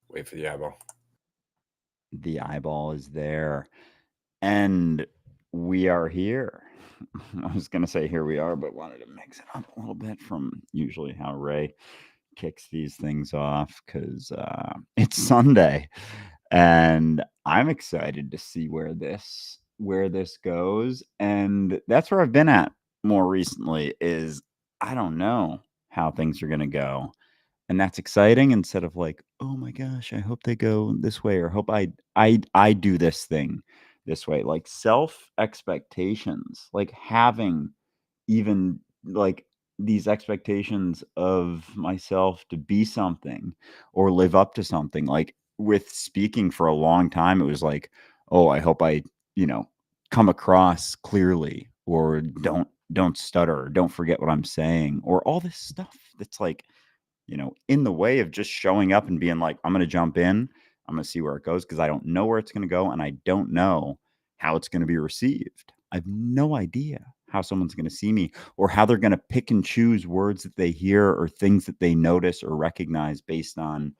Wait for the eyeball. The eyeball is there. And we are here. I was going to say here we are, but wanted to mix it up a little bit from usually how Ray kicks these things off because it's Sunday. And I'm excited to see where this goes. And that's where I've been at more recently is I don't know how things are going to go, and that's exciting instead of like, oh my gosh, I hope they go this way or hope I do this thing this way. Like self expectations, like having even like these expectations of myself to be something or live up to something. Like with speaking for a long time, it was like, oh, I hope I, you know, come across clearly or don't stutter or don't forget what I'm saying or all this stuff that's like, in the way of just showing up and being like, I'm going to jump in. I'm going to see where it goes because I don't know where it's going to go and I don't know how it's going to be received. I have no idea how someone's going to see me or how they're going to pick and choose words that they hear or things that they notice or recognize based on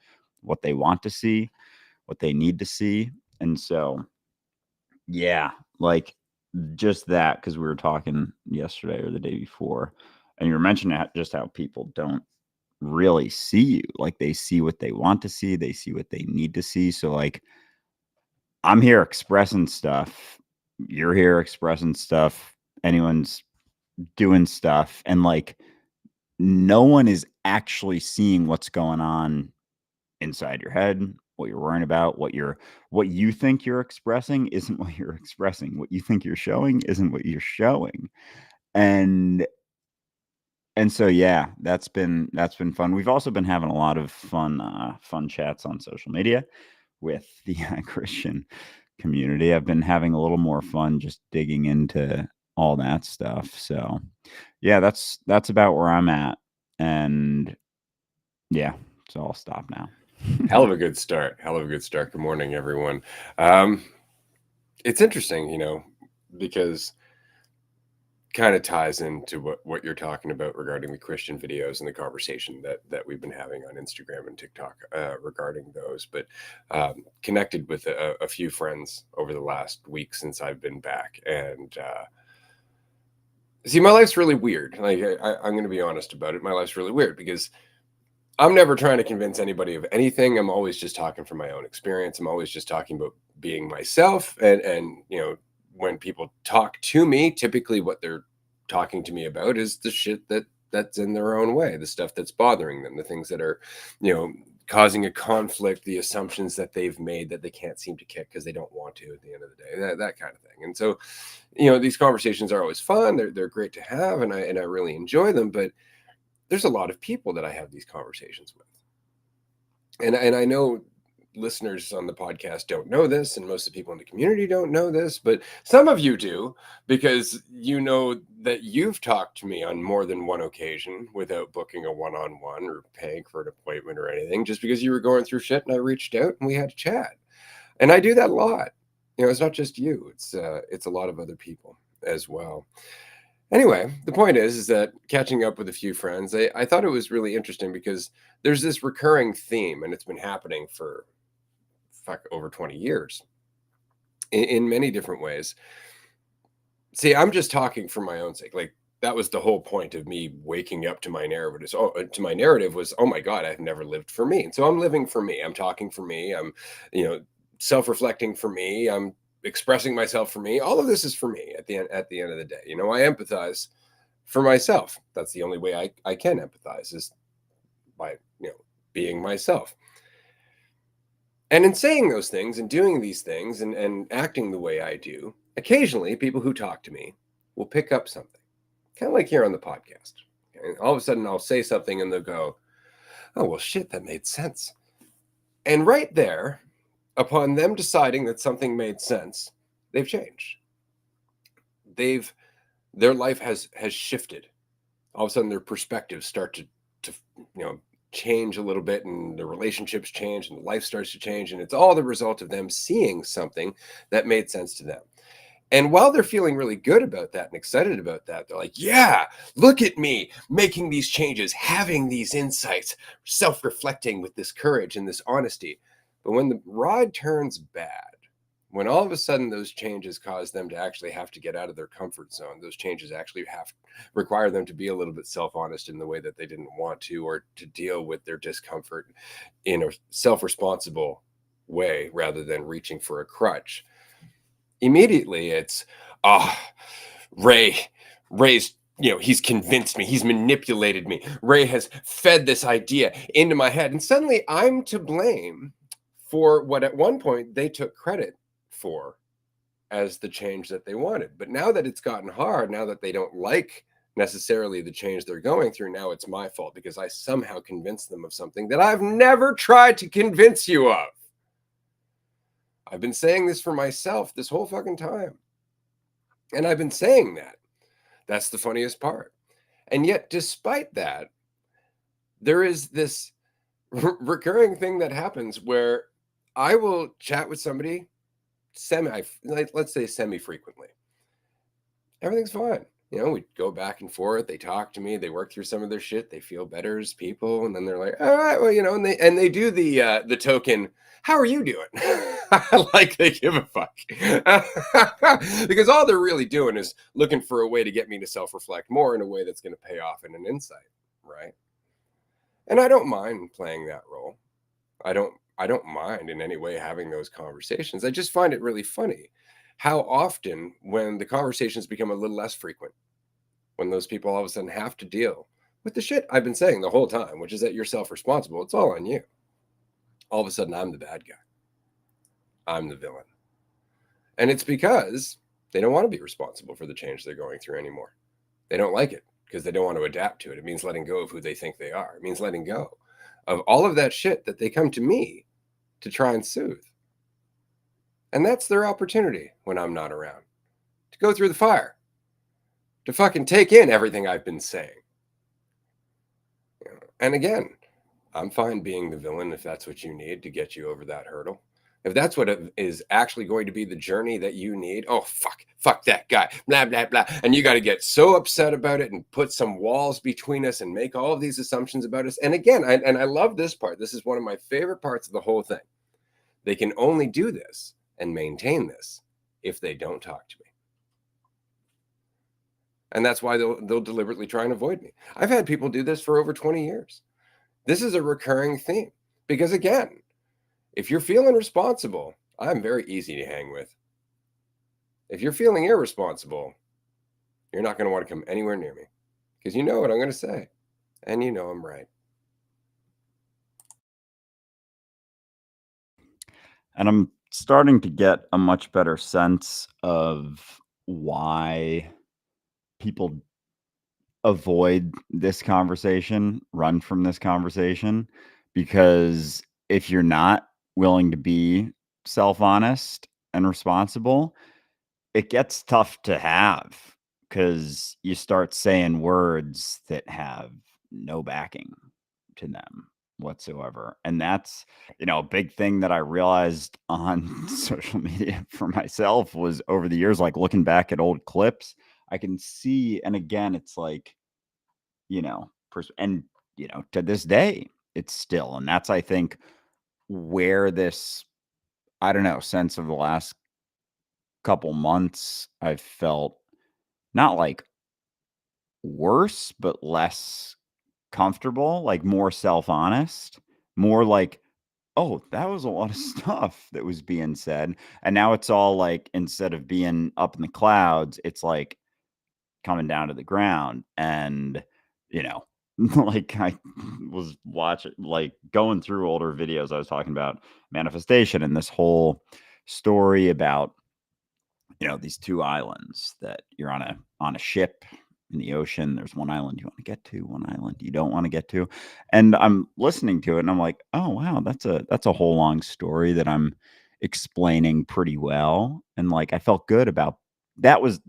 what they want to see, what they need to see. And so, yeah, like just that, because we were talking yesterday or the day before, and you were mentioning just how people don't really see you. Like they see what they want to see, they see what they need to see. So like I'm here expressing stuff, you're here expressing stuff, anyone's doing stuff, and like no one is actually seeing what's going on inside your head, what you're worrying about, what you think you're expressing isn't what you're expressing. What you think you're showing isn't what you're showing. And And so yeah, that's been fun. We've also been having a lot of fun chats on social media with the Christian community. I've been having a little more fun just digging into all that stuff. So yeah, that's about where I'm at. And yeah, so I'll stop now. Hell of a good start. Hell of a good start. Good morning, everyone. Um, it's interesting, because kind of ties into what you're talking about regarding the Christian videos and the conversation that we've been having on Instagram and TikTok regarding those. But connected with a few friends over the last week since I've been back, and see, my life's really weird. Like I'm going to be honest about it. My life's really weird because I'm never trying to convince anybody of anything. I'm always just talking from my own experience. I'm always just talking about being myself. And when people talk to me, typically what they're talking to me about is the shit that's in their own way, the stuff that's bothering them, the things that are, causing a conflict, the assumptions that they've made that they can't seem to kick because they don't want to at the end of the day, that kind of thing. And so, these conversations are always fun. They're great to have, and I really enjoy them. But there's a lot of people that I have these conversations with. And I know listeners on the podcast don't know this, and most of the people in the community don't know this, but some of you do, because you know that you've talked to me on more than one occasion without booking a one-on-one or paying for an appointment or anything, just because you were going through shit and I reached out and we had a chat. And I do that a lot. It's not just you, it's a lot of other people as well. Anyway, the point is that catching up with a few friends, I thought it was really interesting because there's this recurring theme, and it's been happening for over 20 years in many different ways. See, I'm just talking for my own sake. Like that was the whole point of me waking up to my narrative. Oh my God, I've never lived for me. And so I'm living for me. I'm talking for me. I'm, self-reflecting for me. I'm expressing myself for me. All of this is for me at the end of the day. I empathize for myself. That's the only way I can empathize is by, being myself. And in saying those things and doing these things and acting the way I do, occasionally people who talk to me will pick up something, kind of like here on the podcast. And all of a sudden I'll say something and they'll go, oh, well, shit, that made sense. And right there, upon them deciding that something made sense, they've changed. Their life has shifted. All of a sudden their perspectives start to change a little bit, and the relationships change and the life starts to change, and it's all the result of them seeing something that made sense to them. And while they're feeling really good about that and excited about that, they're like, yeah, look at me making these changes, having these insights, self-reflecting with this courage and this honesty. But when the ride turns bad, when all of a sudden those changes cause them to actually have to get out of their comfort zone, those changes actually have require them to be a little bit self-honest in the way that they didn't want to, or to deal with their discomfort in a self-responsible way rather than reaching for a crutch. Immediately it's, ah, Ray, Ray's, he's convinced me, he's manipulated me. Ray has fed this idea into my head, and suddenly I'm to blame for what at one point they took credit for as the change that they wanted. But now that it's gotten hard, now that they don't like necessarily the change they're going through, now it's my fault because I somehow convinced them of something that I've never tried to convince you of. I've been saying this for myself this whole fucking time. And I've been saying that. That's the funniest part. And yet, despite that, there is this recurring thing that happens where I will chat with somebody let's say semi frequently. Everything's fine. We go back and forth. They talk to me. They work through some of their shit. They feel better as people, and then they're like, "All right, well, and they do the token. How are you doing?" Like they give a fuck, because all they're really doing is looking for a way to get me to self reflect more in a way that's going to pay off in an insight, right? And I don't mind playing that role. I don't mind in any way having those conversations. I just find it really funny how often when the conversations become a little less frequent, when those people all of a sudden have to deal with the shit I've been saying the whole time, which is that you're self-responsible. It's all on you. All of a sudden I'm the bad guy. I'm the villain. And it's because they don't want to be responsible for the change they're going through anymore. They don't like it because they don't want to adapt to it. It means letting go of who they think they are. It means letting go of all of that shit that they come to me to try and soothe. And that's their opportunity when I'm not around, to go through the fire, to fucking take in everything I've been saying. And again, I'm fine being the villain if that's what you need to get you over that hurdle. If that's what it is actually going to be the journey that you need, oh, fuck that guy, blah, blah, blah. And you got to get so upset about it and put some walls between us and make all of these assumptions about us. And again, I love this part. This is one of my favorite parts of the whole thing. They can only do this and maintain this if they don't talk to me. And that's why they'll deliberately try and avoid me. I've had people do this for over 20 years. This is a recurring theme because, again, if you're feeling responsible, I'm very easy to hang with. If you're feeling irresponsible, you're not going to want to come anywhere near me because you know what I'm going to say and you know I'm right. And I'm starting to get a much better sense of why people avoid this conversation, run from this conversation, because if you're not willing to be self-honest and responsible, it gets tough to have because you start saying words that have no backing to them whatsoever. And that's, a big thing that I realized on social media for myself was over the years, like looking back at old clips, I can see, and again, it's like, and, to this day, it's still, and that's, I think, where this, I don't know, sense of the last couple months, I've felt not like worse, but less comfortable, like more self-honest, more like, oh, that was a lot of stuff that was being said. And now it's all like, instead of being up in the clouds, it's like coming down to the ground. And, like I was watching, like going through older videos, I was talking about manifestation and this whole story about, these two islands that you're on a ship in the ocean. There's one island you want to get to, one island you don't want to get to. And I'm listening to it and I'm like, oh wow, that's a whole long story that I'm explaining pretty well. And like I felt good about that was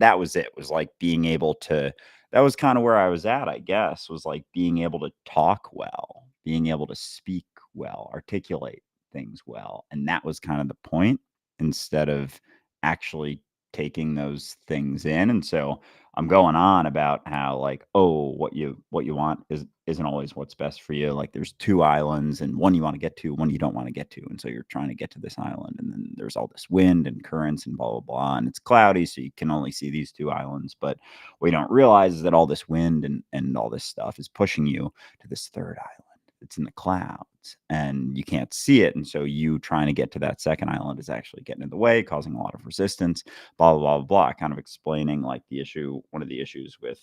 like being able to, that was kind of where I was at, I guess, was like being able to talk well, being able to speak well, articulate things well. And that was kind of the point, instead of actually taking those things in. And so I'm going on about how like, oh, what you want isn't always what's best for you. Like there's two islands and one you want to get to, one you don't want to get to. And so you're trying to get to this island, and then there's all this wind and currents and blah, blah, blah. And it's cloudy, so you can only see these two islands. But what you don't realize is that all this wind and all this stuff is pushing you to this third island. It's in the clouds and you can't see it. And so you trying to get to that second island is actually getting in the way, causing a lot of resistance, blah, blah, blah, blah, kind of explaining like the issue, one of the issues with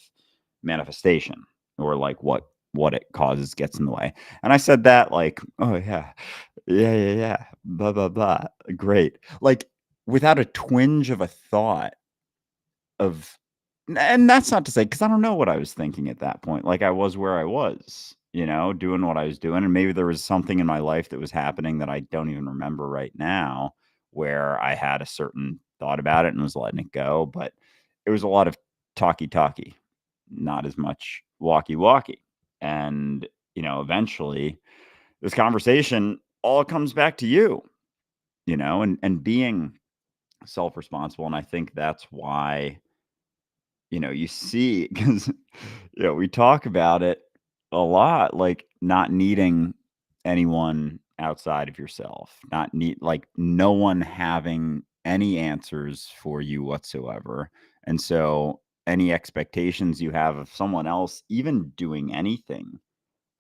manifestation, or like what it causes gets in the way. And I said that like, oh yeah, blah, blah, blah. Great. Like without a twinge of a thought of, and that's not to say, because I don't know what I was thinking at that point. Like I was where I was, doing what I was doing. And maybe there was something in my life that was happening that I don't even remember right now, where I had a certain thought about it and was letting it go. But it was a lot of talky, not as much walkie. And, eventually this conversation all comes back to you, and being self-responsible. And I think that's why, you see, because, we talk about it a lot, like not needing anyone outside of yourself, like no one having any answers for you whatsoever. And so any expectations you have of someone else, even doing anything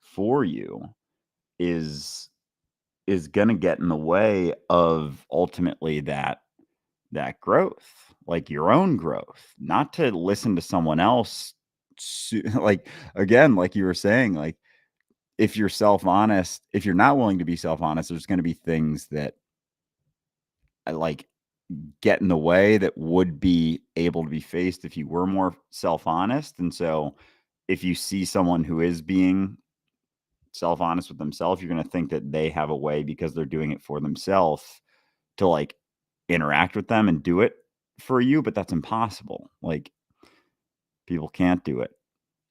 for you, is going to get in the way of ultimately that growth, like your own growth, not to listen to someone else. Like, again, like you were saying, like if you're self-honest, if you're not willing to be self-honest, there's going to be things that like get in the way that would be able to be faced if you were more self-honest. And so if you see someone who is being self-honest with themselves, you're going to think that they have a way, because they're doing it for themselves, to like interact with them and do it for you. But that's impossible. Like people can't do it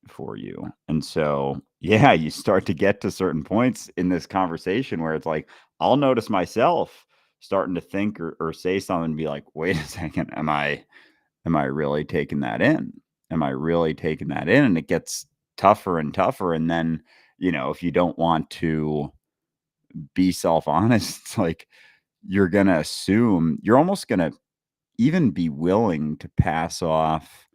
for you. And so, yeah, you start to get to certain points in this conversation where it's like, I'll notice myself starting to think or say something and be like, wait a second, am I really taking that in? Am I really taking that in? And it gets tougher and tougher. And then, if you don't want to be self-honest, it's like you're going to assume, you're almost going to even be willing to pass off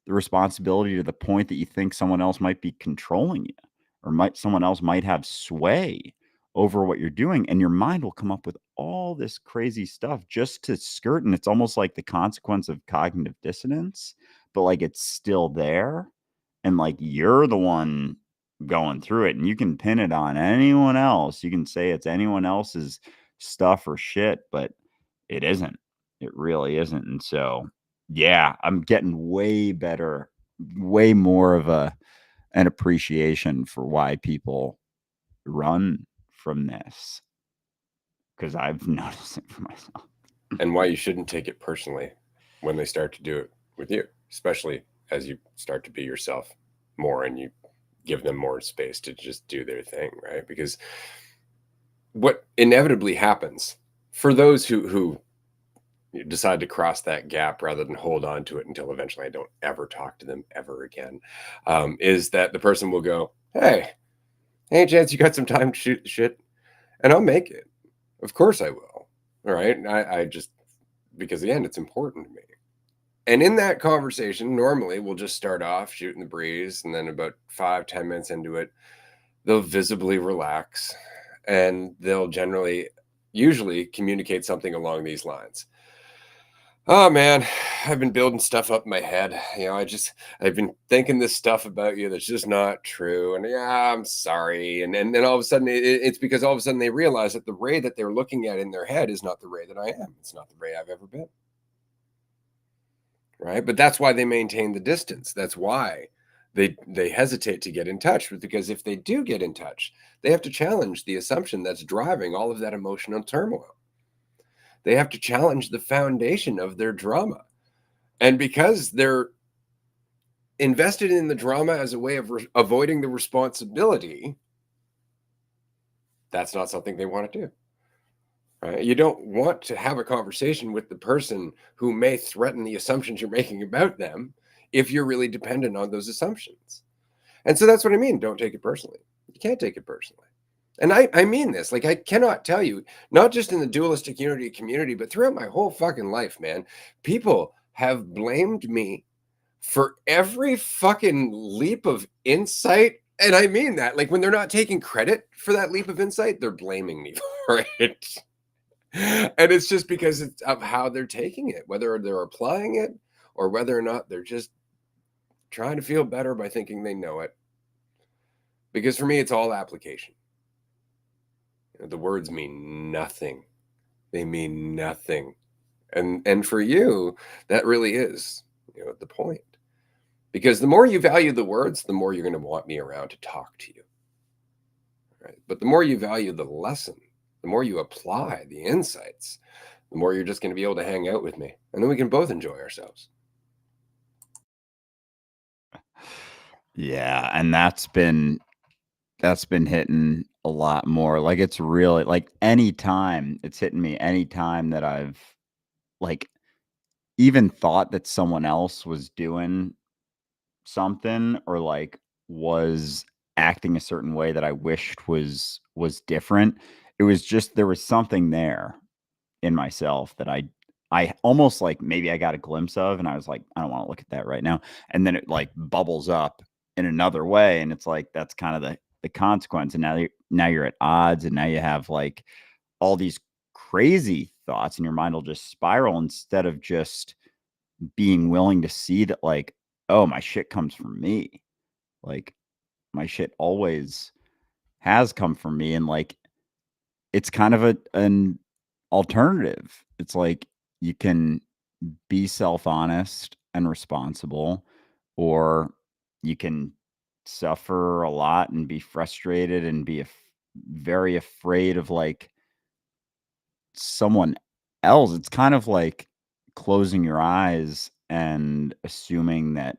the responsibility to the point that you think someone else might be controlling you, or someone else might have sway over what you're doing. And your mind will come up with all this crazy stuff just to skirt. And it's almost like the consequence of cognitive dissonance, but like it's still there. And like you're the one going through it, and you can pin it on anyone else. You can say it's anyone else's stuff or shit, but it isn't. It really isn't. And so, yeah, I'm getting way better, way more of an appreciation for why people run from this, because I've noticed it for myself. And why you shouldn't take it personally when they start to do it with you, especially as you start to be yourself more and you give them more space to just do their thing, right? Because what inevitably happens for those who decide to cross that gap rather than hold on to it until eventually I don't ever talk to them ever again, is that the person will go, hey, Chance, you got some time to shoot the shit? And I'll make it. Of course I will. All right. I just, because again, it's important to me. And in that conversation, normally we'll just start off shooting the breeze. And then about 5-10 minutes into it, they'll visibly relax and they'll usually communicate something along these lines. Oh man, I've been building stuff up in my head. I've been thinking this stuff about you that's just not true. And yeah, I'm sorry. And then all of a sudden it's because all of a sudden they realize that the Ray that they're looking at in their head is not the Ray that I am. It's not the Ray I've ever been. Right. But that's why they maintain the distance. That's why they hesitate to get in touch, because if they do get in touch, they have to challenge the assumption that's driving all of that emotional turmoil. They have to challenge the foundation of their drama. And because they're invested in the drama as a way of avoiding the responsibility, that's not something they want to do. Right? You don't want to have a conversation with the person who may threaten the assumptions you're making about them if you're really dependent on those assumptions. And so that's what I mean. Don't take it personally. You can't take it personally. And I mean this. Like, I cannot tell you, not just in the Dualistic Unity community, but throughout my whole fucking life, man, people have blamed me for every fucking leap of insight. And I mean that. Like, when they're not taking credit for that leap of insight, they're blaming me for it. And it's just because it's of how they're taking it, whether they're applying it or whether or not they're just trying to feel better by thinking they know it. Because for me, it's all application. The words mean nothing. They mean nothing. And for you, that really is, the point. Because the more you value the words, the more you're going to want me around to talk to you. Right? But the more you value the lesson, the more you apply the insights, the more you're just going to be able to hang out with me. And then we can both enjoy ourselves. Yeah, and that's been hitting a lot more. Like, it's really like anytime it's hitting me, anytime that I've like even thought that someone else was doing something or like was acting a certain way that I wished was different. It was just there was something there in myself that I almost like maybe I got a glimpse of and I was like, I don't want to look at that right now. And then it like bubbles up in another way. And it's like that's kind of the consequence. And now you're at odds and now you have like all these crazy thoughts and your mind will just spiral instead of just being willing to see that like, oh, my shit comes from me. Like my shit always has come from me. And like it's kind of an alternative. It's like you can be self-honest and responsible, or you can suffer a lot and be frustrated and be very afraid of like someone else. It's kind of like closing your eyes and assuming that,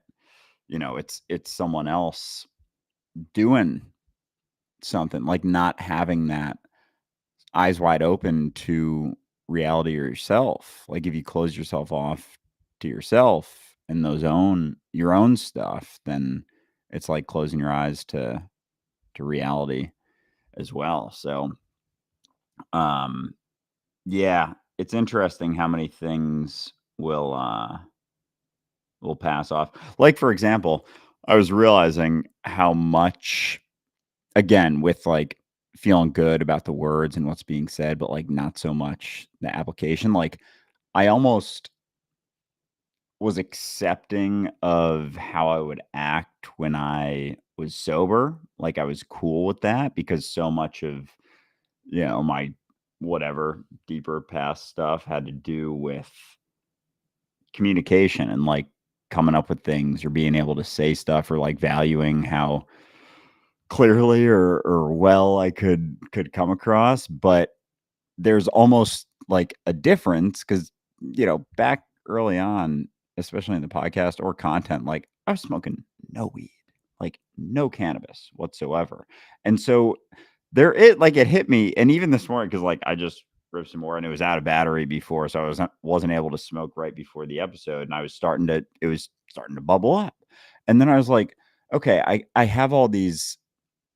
it's someone else doing something, like not having that eyes wide open to reality or yourself. Like if you close yourself off to yourself and your own stuff, then it's like closing your eyes to reality as well. So um yeah, it's interesting how many things will pass off. Like for example, I was realizing how much, again, with like feeling good about the words and what's being said, but like not so much the application. Like I almost was accepting of how I would act when I was sober. Like I was cool with that because so much of, my whatever deeper past stuff had to do with communication and like coming up with things or being able to say stuff or like valuing how clearly or well I could come across. But there's almost like a difference because, back early on, especially in the podcast or content, like I was smoking no weed, like no cannabis whatsoever. And so it hit me. And even this morning, because like I just ripped some more and it was out of battery before. So I wasn't able to smoke right before the episode. And it was starting to bubble up. And then I was like, okay, I have all these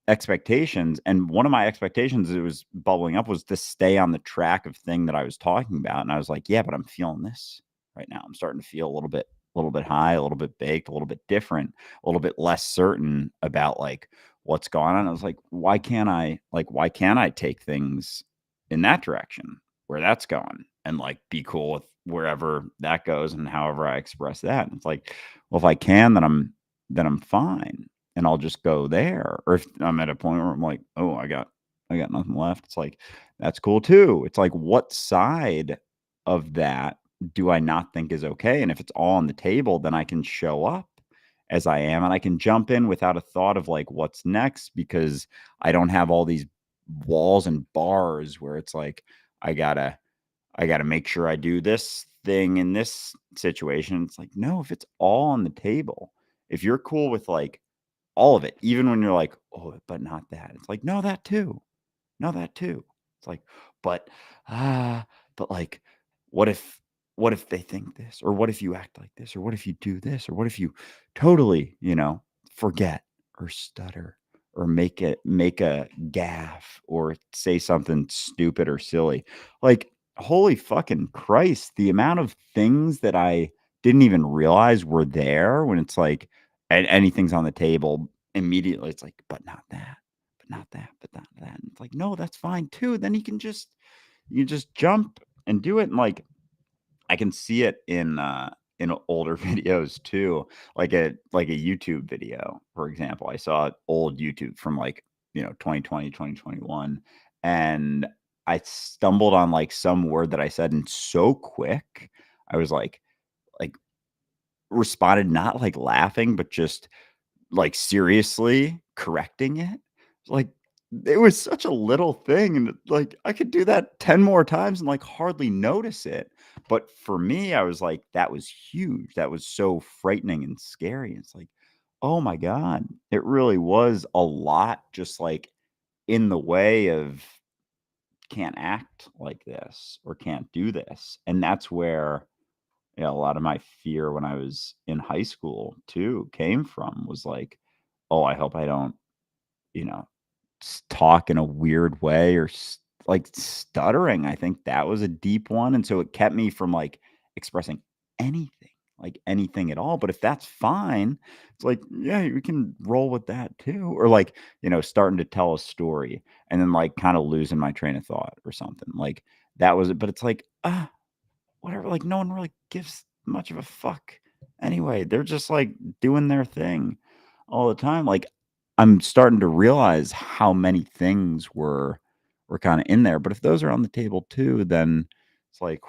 expectations, and one of my expectations that was bubbling up was to stay on the track of thing that I was talking about. And I was like, yeah, but I'm feeling this right now. I'm starting to feel a little bit high, a little bit baked, a little bit different, a little bit less certain about like what's going on. I was like, why can't I take things in that direction where that's going and like be cool with wherever that goes and however I express that. And it's like, well, if I can, then I'm fine and I'll just go there. Or if I'm at a point where I'm like, oh, I got nothing left. It's like, that's cool too. It's like, what side of that do I not think is okay? And if it's all on the table, then I can show up as I am and I can jump in without a thought of like what's next because I don't have all these walls and bars where it's like I gotta make sure I do this thing in this situation. It's like, no, if it's all on the table, if you're cool with like all of it, even when you're like, "Oh, but not that." It's like, "No, that too. No, that too." It's like, "But, ah, but like, what if they think this? Or what if you act like this? Or what if you do this? Or what if you totally, forget?" or stutter or make a gaffe or say something stupid or silly. Like, holy fucking Christ, the amount of things that I didn't even realize were there when it's like anything's on the table, immediately it's like, but not that, but not that, but not that. And it's like, no, that's fine too. Then you just jump and do it. And like, I can see it in older videos too, like a YouTube video, for example. I saw old YouTube from like, 2020, 2021, and I stumbled on like some word that I said and so quick. I was like responded not like laughing, but just like seriously correcting it. Like, it was such a little thing, and like I could do that 10 more times and like hardly notice it. But for me, I was like, that was huge. That was so frightening and scary. It's like, oh my God, it really was a lot just like in the way of can't act like this or can't do this. And that's where a lot of my fear when I was in high school too came from, was like, oh, I hope I don't, you know, talk in a weird way or like stuttering. I think that was a deep one. And so it kept me from like expressing anything, like anything at all. But if that's fine, it's like, yeah, we can roll with that too. Or like, starting to tell a story and then like kind of losing my train of thought or something like that was it. But it's like, whatever, like no one really gives much of a fuck anyway. They're just like doing their thing all the time. Like, I'm starting to realize how many things were kind of in there. But if those are on the table too, then it's like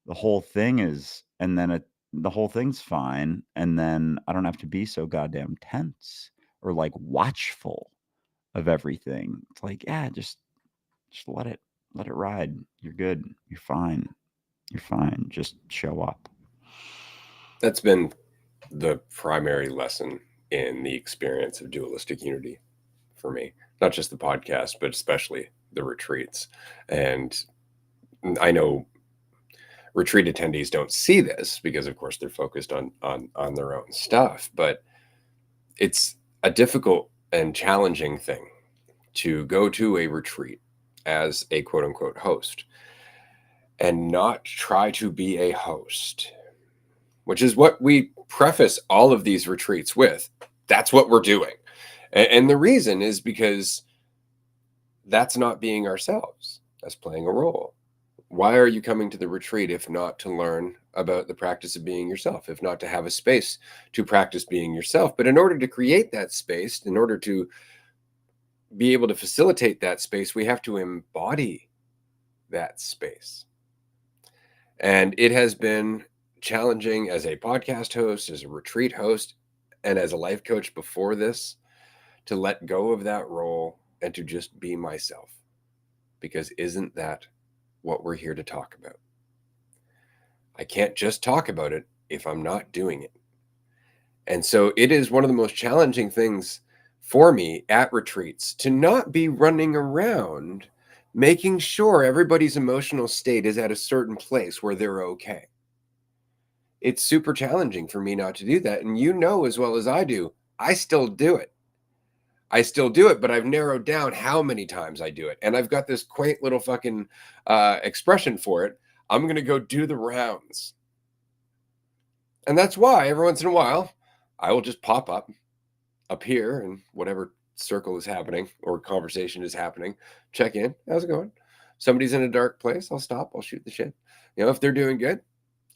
the whole thing is, and then the whole thing's fine. And then I don't have to be so goddamn tense or like watchful of everything. It's like, yeah, just let it ride. You're good. You're fine. You're fine. Just show up. That's been the primary lesson in the experience of Dualistic Unity for me. Not just the podcast, but especially the retreats. And I know retreat attendees don't see this because of course they're focused on their own stuff, but it's a difficult and challenging thing to go to a retreat as a quote unquote host and not try to be a host, which is what we preface all of these retreats with. That's what we're doing. And the reason is because that's not being ourselves. That's playing a role. Why are you coming to the retreat if not to learn about the practice of being yourself, if not to have a space to practice being yourself? But in order to create that space, in order to be able to facilitate that space, we have to embody that space. And it has been challenging as a podcast host, as a retreat host, and as a life coach before this, to let go of that role and to just be myself. Because isn't that what we're here to talk about? I can't just talk about it if I'm not doing it. And so it is one of the most challenging things for me at retreats to not be running around making sure everybody's emotional state is at a certain place where they're okay. It's super challenging for me not to do that. And you know as well as I do, I still do it. I still do it, but I've narrowed down how many times I do it. And I've got this quaint little fucking expression for it. I'm going to go do the rounds. And that's why every once in a while, I will just pop up here in whatever circle is happening or conversation is happening. Check in. How's it going? Somebody's in a dark place. I'll stop. I'll shoot the shit. If they're doing good,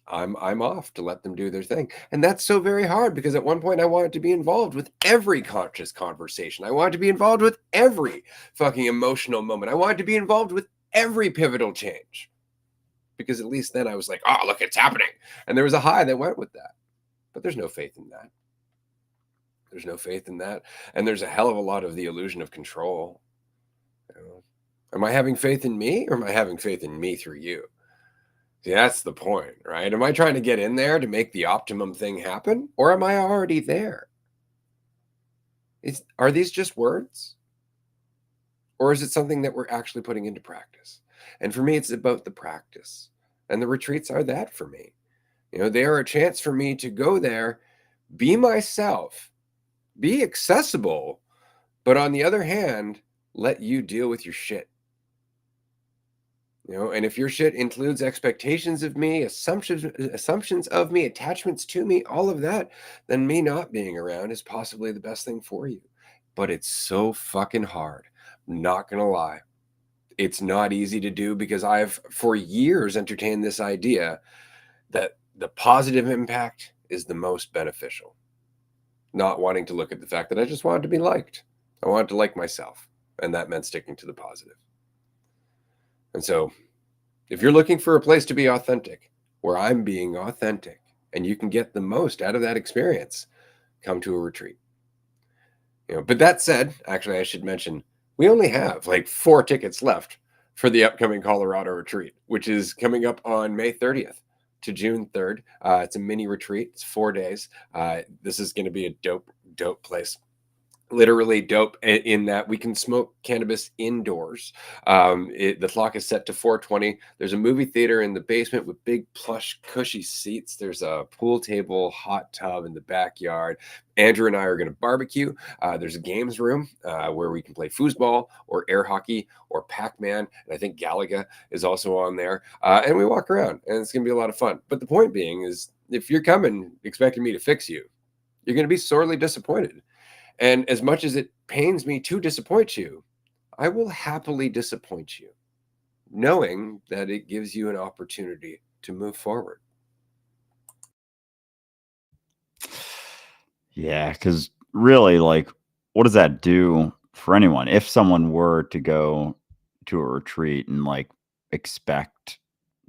I'm off to let them do their thing. And that's so very hard because at one point I wanted to be involved with every conscious conversation. I wanted to be involved with every fucking emotional moment. I wanted to be involved with every pivotal change. Because at least then I was like, oh, look, it's happening. And there was a high that went with that. But there's no faith in that. There's no faith in that. And there's a hell of a lot of the illusion of control. Am I having faith in me or am I having faith in me through you? See, that's the point, right? Am I trying to get in there to make the optimum thing happen? Or am I already there? Are these just words? Or is it something that we're actually putting into practice? And for me, it's about the practice. And the retreats are that for me. They are a chance for me to go there, be myself, Be accessible, but on the other hand, let you deal with your shit. And if your shit includes expectations of me, assumptions of me, attachments to me, all of that, then me not being around is possibly the best thing for you. But it's so fucking hard. Not gonna lie. It's not easy to do because I've for years entertained this idea that the positive impact is the most beneficial. Not wanting to look at the fact that I just wanted to be liked. I wanted to like myself. And that meant sticking to the positive. And so if you're looking for a place to be authentic, where I'm being authentic, and you can get the most out of that experience, come to a retreat. But that said, actually, I should mention we only have like 4 tickets left for the upcoming Colorado retreat, which is coming up on May 30th to June 3rd. It's a mini retreat. It's 4 days. This is going to be a dope place. Literally dope in that we can smoke cannabis indoors. The clock is set to 4:20. There's a movie theater in the basement with big plush cushy seats. There's a pool table, hot tub in the backyard. Andrew and I are going to barbecue. There's a games room where we can play foosball or air hockey or Pac-Man, and I think Galaga is also on there. And we walk around, and it's going to be a lot of fun. But the point being is, if you're coming expecting me to fix you, you're going to be sorely disappointed. And as much as it pains me to disappoint you, I will happily disappoint you, knowing that it gives you an opportunity to move forward. Yeah, because really, like, what does that do for anyone? If someone were to go to a retreat and like expect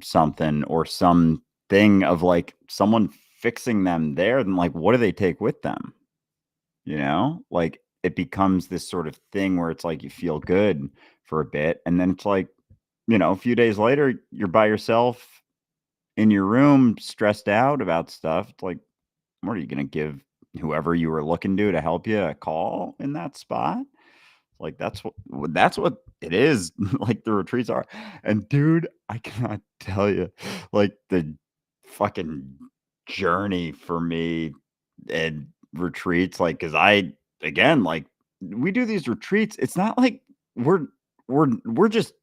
something or something of like someone fixing them there, then like what do they take with them? Like it becomes this sort of thing where it's like you feel good for a bit, and then it's like, a few days later, you're by yourself in your room, stressed out about stuff. It's like, what are you gonna give whoever you were looking to help you a call in that spot? Like that's what it is. Like the retreats are. And dude, I cannot tell you, like the fucking journey for me and retreats, like because I again like we do these retreats. It's not like we're just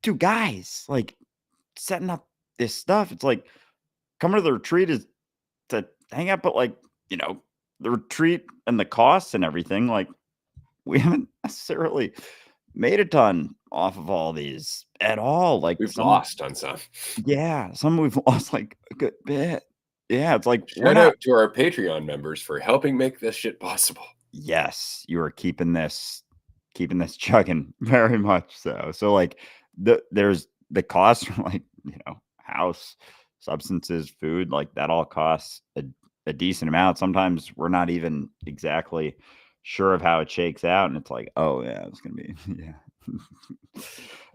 two guys like setting up this stuff. It's like coming to the retreat is to hang out, but like, the retreat and the costs and everything, like we haven't necessarily made a ton off of all these at all. Like We've some, lost on some. yeah, some we've lost like a good bit. Yeah, it's like we're Shout not. out to our Patreon members for helping make this shit possible. Yes, you are keeping this chugging very much so. So like there's the cost from like, house, substances, food, like that all costs a decent amount. Sometimes we're not even exactly sure of how it shakes out. And it's like, oh yeah, it's gonna be yeah.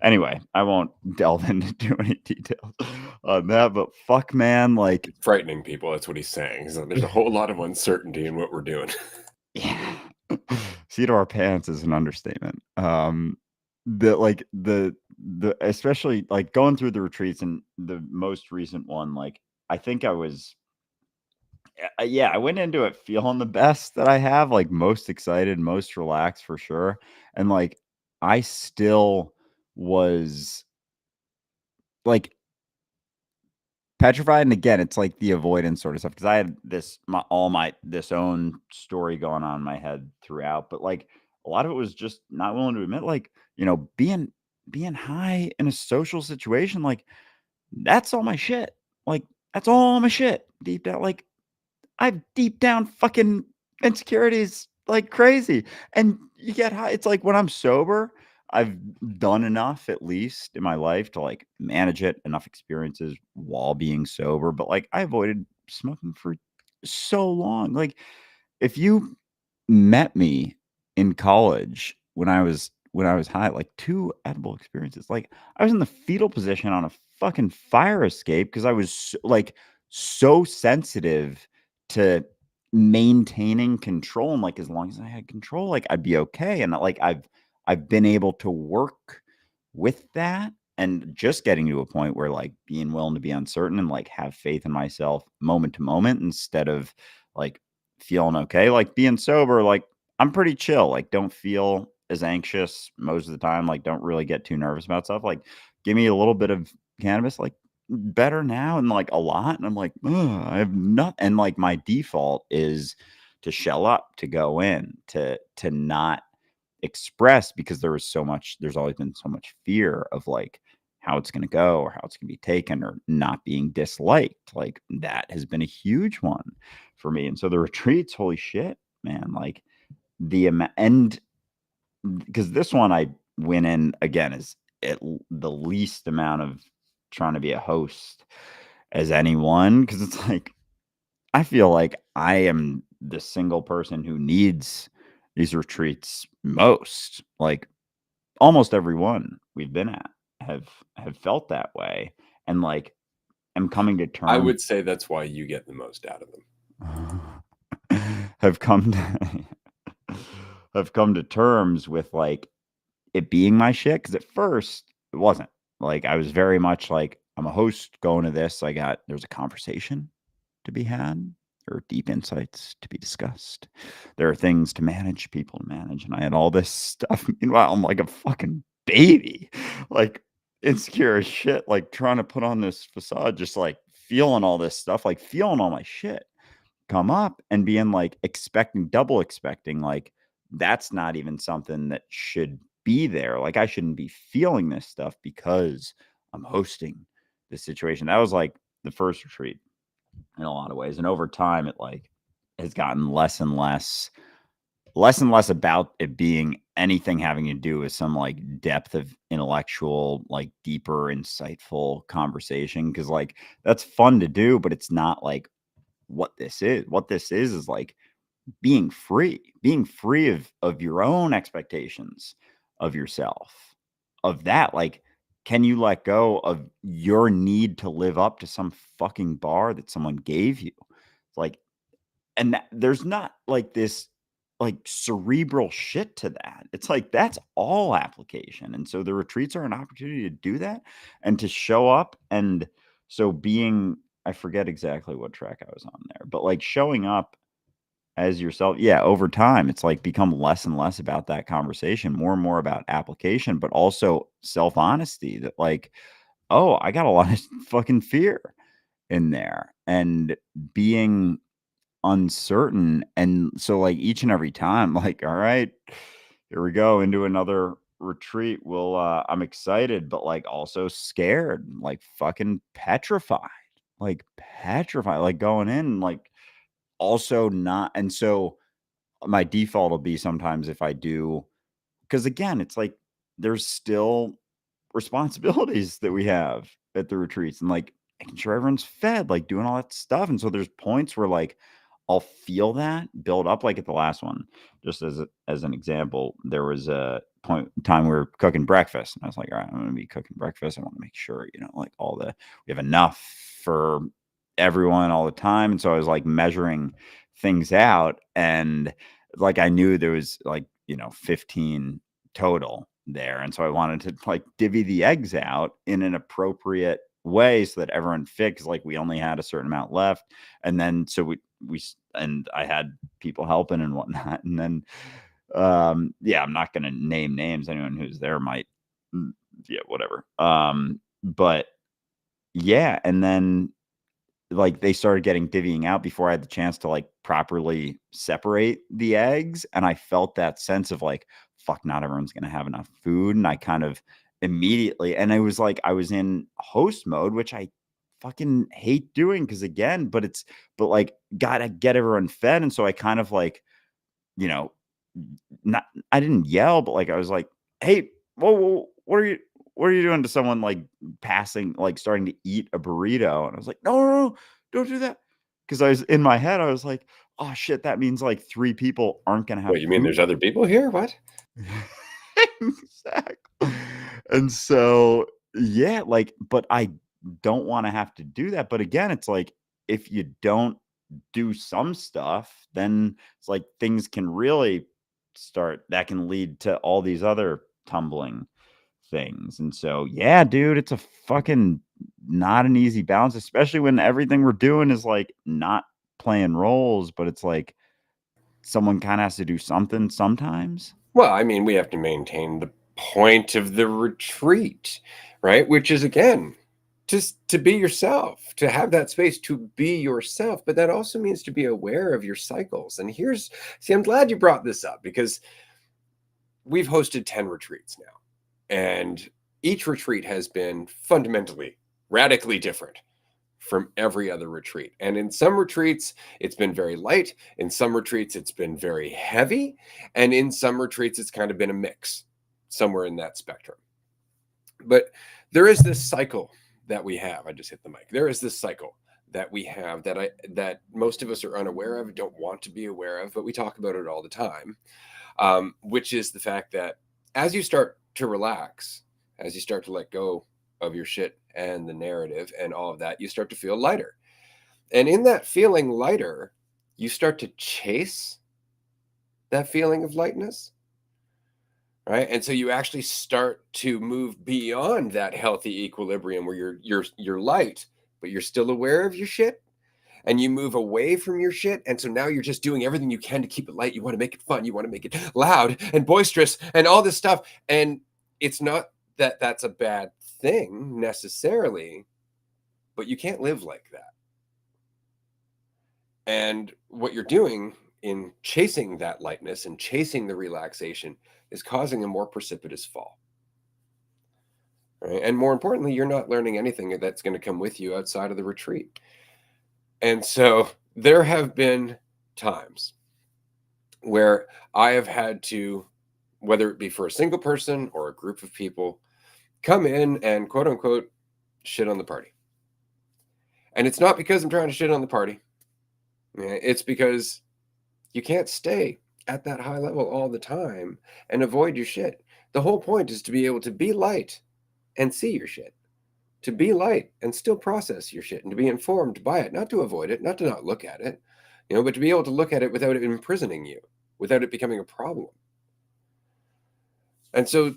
Anyway, I won't delve into too many details on that, but fuck man, like Frightening people, that's what he's saying. So there's a whole lot of uncertainty in what we're doing. yeah. Seat of our pants is an understatement. The especially like going through the retreats and the most recent one, like I think I was yeah, I went into it feeling the best that I have, like most excited, most relaxed for sure. And like I still was like petrified, and again, it's like the avoidance sort of stuff because I had this own story going on in my head throughout, but like a lot of it was just not willing to admit, like being high in a social situation, like that's all my shit, like that's all my shit deep down, like I've deep down fucking insecurities like crazy. And you get high. It's like when I'm sober, I've done enough at least in my life to like manage it, enough experiences while being sober. But like I avoided smoking for so long. Like if you met me in college when I was high, like 2 edible experiences. Like I was in the fetal position on a fucking fire escape because I was like so sensitive to maintaining control, and like as long as I had control, like I'd be okay. And like I've been able to work with that and just getting to a point where like being willing to be uncertain and like have faith in myself moment to moment instead of like feeling okay. Like being sober, like I'm pretty chill. Like don't feel as anxious most of the time. Like don't really get too nervous about stuff. Like give me a little bit of cannabis, like better now and like a lot. And I'm like, "Ugh, I have not." And like my default is to shell up, to go in, to not express because there's always been so much fear of like how it's going to go or how it's going to be taken or not being disliked. Like that has been a huge one for me. And so the retreats, holy shit, man, like and because this one I went in again is the least amount of trying to be a host as anyone, because it's like I feel like I am the single person who needs these retreats most. Like almost everyone we've been at have have felt that way, and like am coming to I terms. would say that's why you get the most out of them. Have come to have come to terms with like it being my shit, because at first it wasn't. Like I was very much like I'm a host going to this. There's a conversation to be had. There are deep insights to be discussed. There are things to manage, people to manage, and I had all this stuff. Meanwhile, I'm like a fucking baby, like insecure as shit, like trying to put on this facade, just like feeling all this stuff, like feeling all my shit come up and being like double expecting, like that's not even something that should be there. Like I shouldn't be feeling this stuff because I'm hosting this situation. That was like the first retreat in a lot of ways. And over time, it like has gotten less and less about it being anything having to do with some like depth of intellectual, like deeper, insightful conversation. Cause like that's fun to do, but it's not like what this is. What this is like being free of your own expectations of yourself, of that. Like, can you let go of your need to live up to some fucking bar that someone gave you? Like, and there's not like this like cerebral shit to that. It's like that's all application. And so the retreats are an opportunity to do that and to show up. And so being, I forget exactly what track I was on there, but like showing up as yourself, yeah, over time it's like become less and less about that conversation, more and more about application, but also self-honesty, that like, oh, I got a lot of fucking fear in there and being uncertain. And so like each and every time, like, all right, here we go into another retreat. I'm excited, but like also scared, like fucking petrified, like going in, like also not. And so my default will be sometimes if I do, because again, it's like there's still responsibilities that we have at the retreats and like making sure everyone's fed, like doing all that stuff. And so there's points where like I'll feel that build up, like at the last one, just as an example, there was a point in time we were cooking breakfast and I was like, all right, I'm going to be cooking breakfast. I want to make sure, like we have enough for everyone all the time. And so I was like measuring things out, and like I knew there was like, 15 total there. And so I wanted to like divvy the eggs out in an appropriate way so that everyone fit, because like we only had a certain amount left. And then so and I had people helping and whatnot. And then yeah, I'm not gonna name names. Anyone who's there might yeah, whatever. But yeah, and then like they started getting divvying out before I had the chance to like properly separate the eggs. And I felt that sense of like, fuck, not everyone's going to have enough food. And I kind of immediately, and it was like I was in host mode, which I fucking hate doing because again, but like, gotta get everyone fed. And so I kind of like, you know, not, I didn't yell, but like I was like, "Hey, whoa, what are you doing to someone like passing, like starting to eat a burrito?" And I was like, "No, no, no, don't do that." Because I was in my head, I was like, "Oh shit, that means like 3 people aren't gonna have What, you mean food." there's other people here? What? Exactly. And so, yeah, like, but I don't want to have to do that. But again, it's like if you don't do some stuff, then it's like things can really start, that can lead to all these other tumbling things. And so, yeah, dude, it's a fucking not an easy balance, especially when everything we're doing is like not playing roles, but it's like someone kind of has to do something sometimes. Well, I mean, we have to maintain the point of the retreat, right? Which is, again, just to be yourself, to have that space to be yourself. But that also means to be aware of your cycles. And see, I'm glad you brought this up, because we've hosted 10 retreats now, and each retreat has been fundamentally, radically different from every other retreat. And in some retreats, it's been very light. In some retreats, it's been very heavy. And in some retreats, it's kind of been a mix, somewhere in that spectrum. But there is this cycle that we have. I just hit the mic. There is this cycle that we have that most of us are unaware of, don't want to be aware of, but we talk about it all the time, which is the fact that as you start to relax, as you start to let go of your shit and the narrative and all of that, you start to feel lighter. And in that feeling lighter, you start to chase that feeling of lightness, right? And so you actually start to move beyond that healthy equilibrium where you're light, but you're still aware of your shit. And you move away from your shit. And so now you're just doing everything you can to keep it light. You want to make it fun. You want to make it loud and boisterous and all this stuff. And it's not that that's a bad thing necessarily, but you can't live like that. And what you're doing in chasing that lightness and chasing the relaxation is causing a more precipitous fall. Right? And more importantly, you're not learning anything that's going to come with you outside of the retreat. And so there have been times where I have had to, whether it be for a single person or a group of people, come in and quote unquote shit on the party. And it's not because I'm trying to shit on the party. It's because you can't stay at that high level all the time and avoid your shit. The whole point is to be able to be light and see your shit, to be light and still process your shit, and to be informed by it, not to avoid it, not to not look at it, but to be able to look at it without it imprisoning you, without it becoming a problem. And so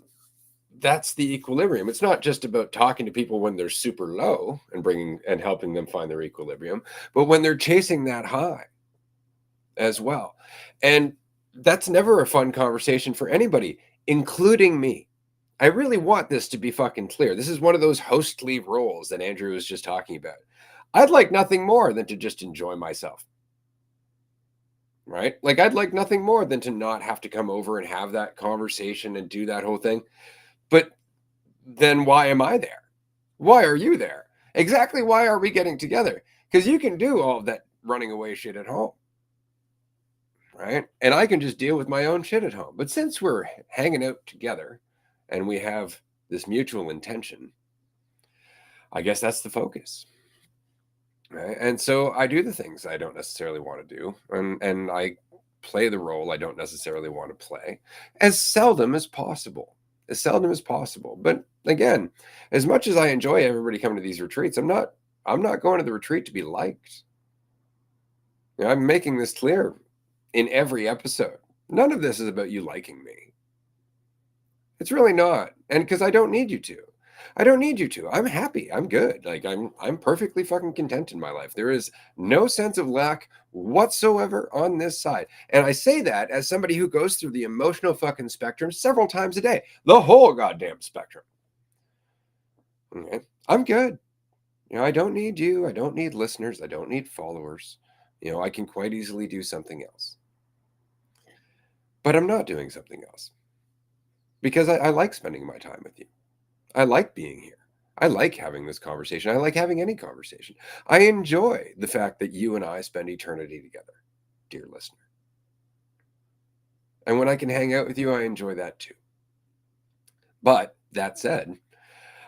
that's the equilibrium. It's not just about talking to people when they're super low and bringing and helping them find their equilibrium, but when they're chasing that high as well. And that's never a fun conversation for anybody, including me. I really want this to be fucking clear. This is one of those hostly roles that Andrew was just talking about. I'd like nothing more than to just enjoy myself. Right? Like, I'd like nothing more than to not have to come over and have that conversation and do that whole thing. But then why am I there? Why are you there? Exactly why are we getting together? Because you can do all of that running away shit at home. Right? And I can just deal with my own shit at home. But since we're hanging out together and we have this mutual intention, I guess that's the focus. Right? And so I do the things I don't necessarily want to do, and I play the role I don't necessarily want to play as seldom as possible. As seldom as possible. But again, as much as I enjoy everybody coming to these retreats, I'm not going to the retreat to be liked. I'm making this clear in every episode. None of this is about you liking me. It's really not. And because I don't need you to. I don't need you to. I'm happy. I'm good. Like, I'm perfectly fucking content in my life. There is no sense of lack whatsoever on this side. And I say that as somebody who goes through the emotional fucking spectrum several times a day. The whole goddamn spectrum. Okay. I'm good. I don't need you. I don't need listeners. I don't need followers. I can quite easily do something else. But I'm not doing something else. Because I like spending my time with you. I like being here. I like having this conversation. I like having any conversation. I enjoy the fact that you and I spend eternity together, dear listener. And when I can hang out with you, I enjoy that too. But that said,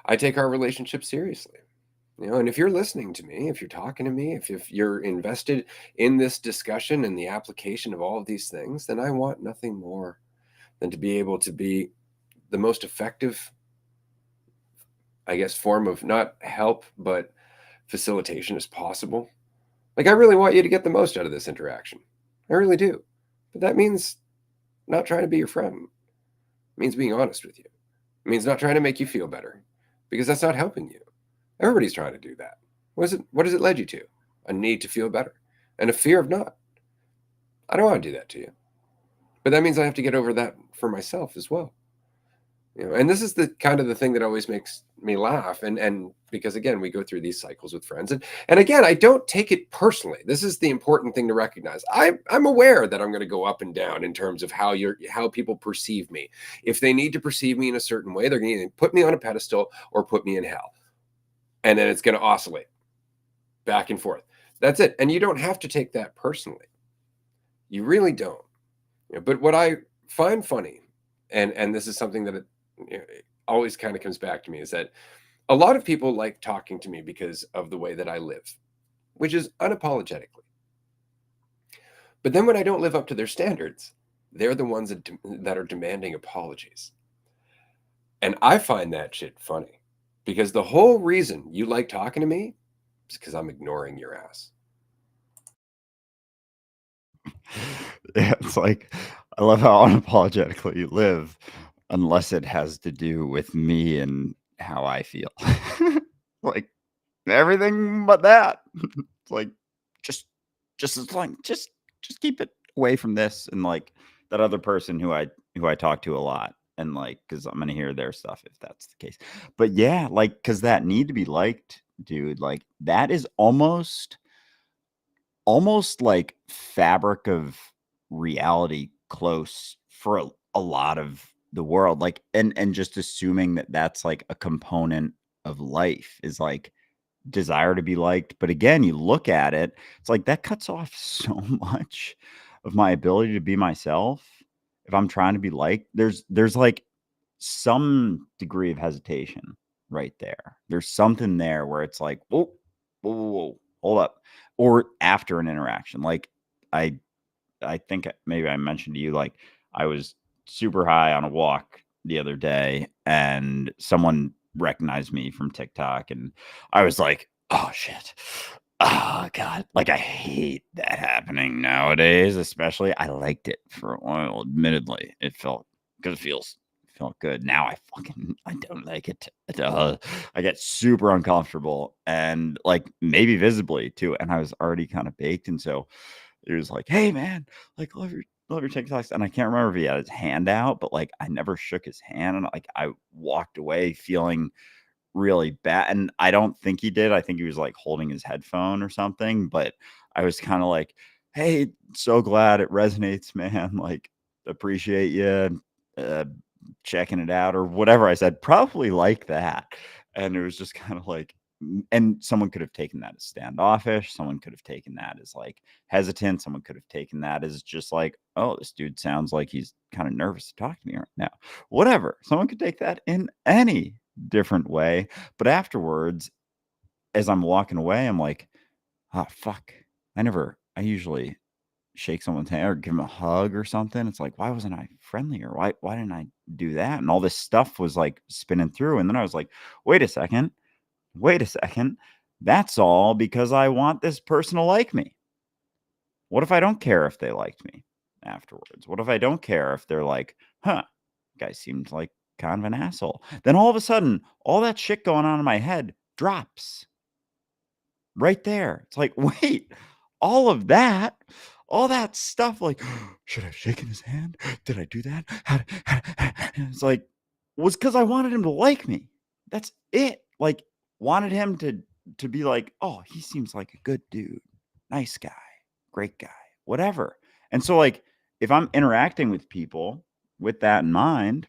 I take our relationship seriously. And if you're listening to me, if you're talking to me, if you're invested in this discussion and the application of all of these things, then I want nothing more than to be able to be the most effective, I guess, form of not help, but facilitation as possible. Like, I really want you to get the most out of this interaction. I really do. But that means not trying to be your friend. It means being honest with you. It means not trying to make you feel better, because that's not helping you. Everybody's trying to do that. What has it led you to? A need to feel better and a fear of not. I don't want to do that to you. But that means I have to get over that for myself as well. And this is the kind of the thing that always makes me laugh. And because again, we go through these cycles with friends. And again, I don't take it personally. This is the important thing to recognize. I'm aware that I'm going to go up and down in terms of how people perceive me. If they need to perceive me in a certain way, they're going to put me on a pedestal or put me in hell. And then it's going to oscillate back and forth. That's it. And you don't have to take that personally. You really don't. But what I find funny, and this is something that it always kind of comes back to me, is that a lot of people like talking to me because of the way that I live, which is unapologetically. But then when I don't live up to their standards, they're the ones that are demanding apologies. And I find that shit funny because the whole reason you like talking to me is because I'm ignoring your ass. Yeah, it's like, I love how unapologetically you live, unless it has to do with me and how I feel. Like, everything but that. It's like, just as long just keep it away from this and, like, that other person who I talk to a lot, and, like, because 'cause I'm gonna hear their stuff if that's the case. But yeah, like, cause that need to be liked, dude, like, that is almost like fabric of reality close for a lot of the world, like, and just assuming that that's like a component of life is like desire to be liked. But again, you look at it, it's like that cuts off so much of my ability to be myself. If I'm trying to be liked, there's like some degree of hesitation right there. There's something there where it's like, whoa, whoa, whoa, whoa, hold up. Or after an interaction, like I I think maybe I mentioned to you, like, I was super high on a walk the other day and someone recognized me from TikTok and I was like, oh shit. Oh god. Like I hate that happening nowadays, especially. I liked it for a while, admittedly. It felt because it felt good. Now I don't like it. I get super uncomfortable and like maybe visibly too. And I was already kind of baked. And so he was like, "Hey, man, like, love your TikToks," and I can't remember if he had his hand out, but, like, I never shook his hand, and, like, I walked away feeling really bad, and I don't think he did. I think he was, like, holding his headphone or something, but I was kinda like, "Hey, so glad it resonates, man, like, appreciate you, uh, checking it out," or whatever I said, probably like that, and it was just kinda like and someone could have taken that as standoffish, someone could have taken that as, like, hesitant, someone could have taken that as just like, "Oh, this dude sounds like he's kinda nervous to talk to me right now." Whatever, someone could take that in any different way, but afterwards, as I'm walking away, I'm like, "Ah, fuck. I usually shake someone's hand or give them a hug or something." It's like, "Why wasn't I friendlier? Why didn't I do that?" And all this stuff was, like, spinning through, and then I was like, "Wait a second. Wait a second. That's all because I want this person to like me. What if I don't care if they liked me afterwards? What if I don't care if they're like, huh, guy seemed like kind of an asshole?" Then all of a sudden, all that shit going on in my head drops right there. It's like, wait, all of that, all that stuff, like, should I have shaken his hand? Did I do that? It's like, was because I wanted him to like me. That's it. Like, wanted him to be like, oh, he seems like a good dude, nice guy, great guy, whatever. And so, like, if I'm interacting with people with that in mind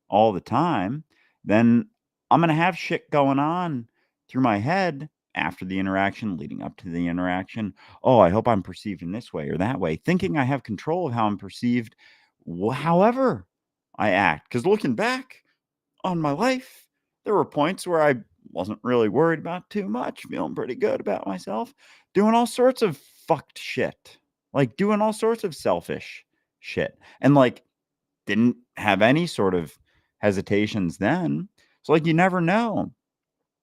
all the time, then I'm gonna have shit going on through my head after the interaction, leading up to the interaction. Oh, I hope I'm perceived in this way or that way, thinking I have control of how I'm perceived, however I act. Because looking back on my life, there were points where I wasn't really worried about too much, feeling pretty good about myself, doing all sorts of fucked shit, like doing all sorts of selfish shit. And like, didn't have any sort of hesitations then. So, like, you never know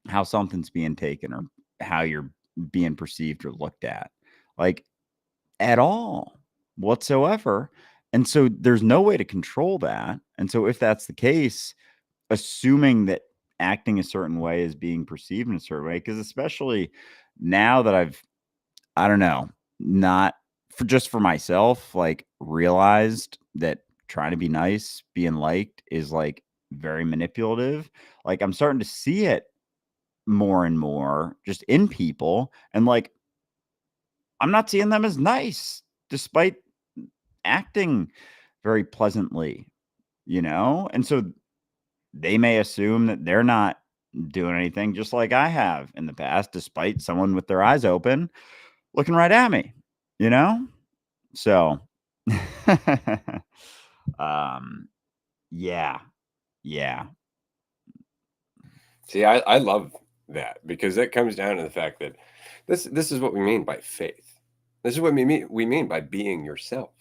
how something's being taken or how you're being perceived or looked at, like, at all whatsoever. And so there's no way to control that. And so if that's the case, assuming that acting a certain way is being perceived in a certain way, because especially now that I don't know, not just for myself, like, realized that trying to be nice, being liked is, like, very manipulative. Like, I'm starting to see it more and more just in people, and, like, I'm not seeing them as nice despite acting very pleasantly, you know? And so they may assume that they're not doing anything, just like I have in the past, despite someone with their eyes open looking right at me, you know? So, um, yeah, yeah. See, I love that because that comes down to the fact that this is what we mean by faith. This is what we mean by being yourself.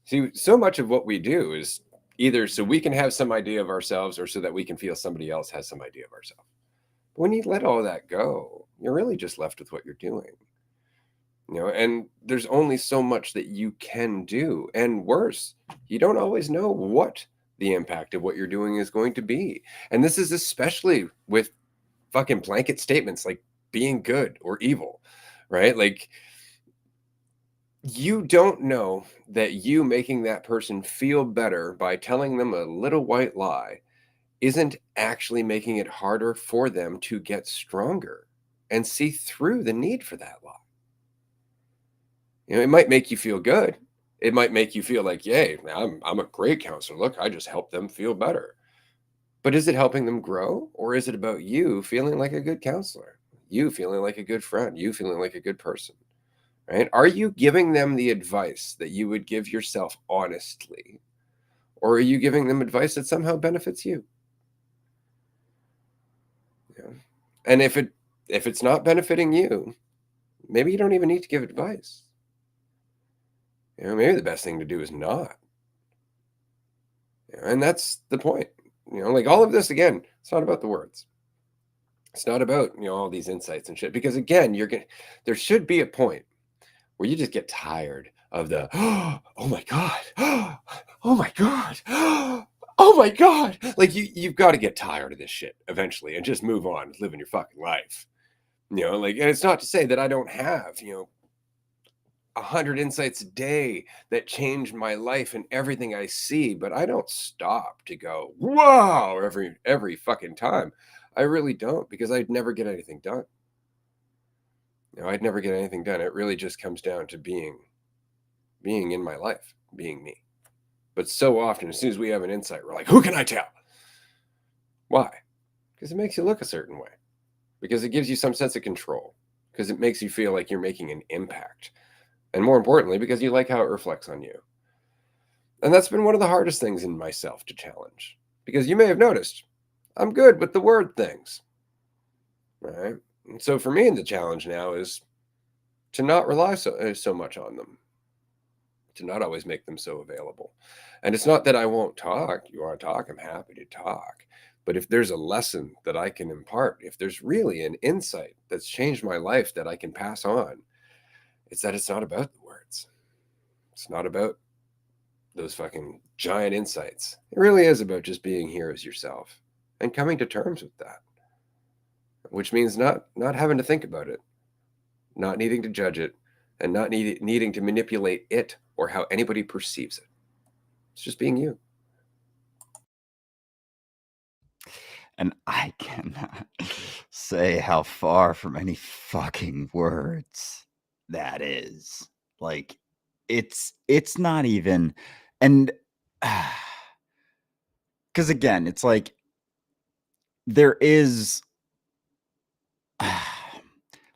See, so much of what we do is either so we can have some idea of ourselves or so that we can feel somebody else has some idea of ourselves. But when you let all that go, you're really just left with what you're doing. And there's only so much that you can do. And worse, you don't always know what the impact of what you're doing is going to be. And this is especially with fucking blanket statements like being good or evil, right? Like, you don't know that you making that person feel better by telling them a little white lie isn't actually making it harder for them to get stronger and see through the need for that lie. It might make you feel good. It might make you feel like, yay, I'm a great counselor. Look, I just helped them feel better. But is it helping them grow? Or is it about you feeling like a good counselor? You feeling like a good friend? You feeling like a good person? Right? Are you giving them the advice that you would give yourself honestly? Or are you giving them advice that somehow benefits you? Yeah. And if it's not benefiting you, maybe you don't even need to give advice. Maybe the best thing to do is not. And that's the point. Like all of this again, it's not about the words. It's not about, all these insights and shit. Because again, there should be a point where you just get tired of the oh my god, oh my god, oh my god. Like you've got to get tired of this shit eventually and just move on, living your fucking life. Like, and it's not to say that I don't have 100 insights a day that change my life and everything I see, but I don't stop to go wow every fucking time. I really don't, because I'd never get anything done. I'd never get anything done. It really just comes down to being in my life, being me. But so often, as soon as we have an insight, we're like, who can I tell? Why? Because it makes you look a certain way. Because it gives you some sense of control. Because it makes you feel like you're making an impact. And more importantly, because you like how it reflects on you. And that's been one of the hardest things in myself to challenge. Because you may have noticed, I'm good with the word things. Right? And so for me, the challenge now is to not rely so much on them, to not always make them so available. And it's not that I won't talk. You want to talk? I'm happy to talk. But if there's a lesson that I can impart, if there's really an insight that's changed my life that I can pass on, it's that it's not about the words. It's not about those fucking giant insights. It really is about just being here as yourself and coming to terms with that, which means not having to think about it, not needing to judge it, and not needing to manipulate it or how anybody perceives it. It's just being you. And I cannot say how far from any fucking words that is. Like, it's not even, and because again, it's like there is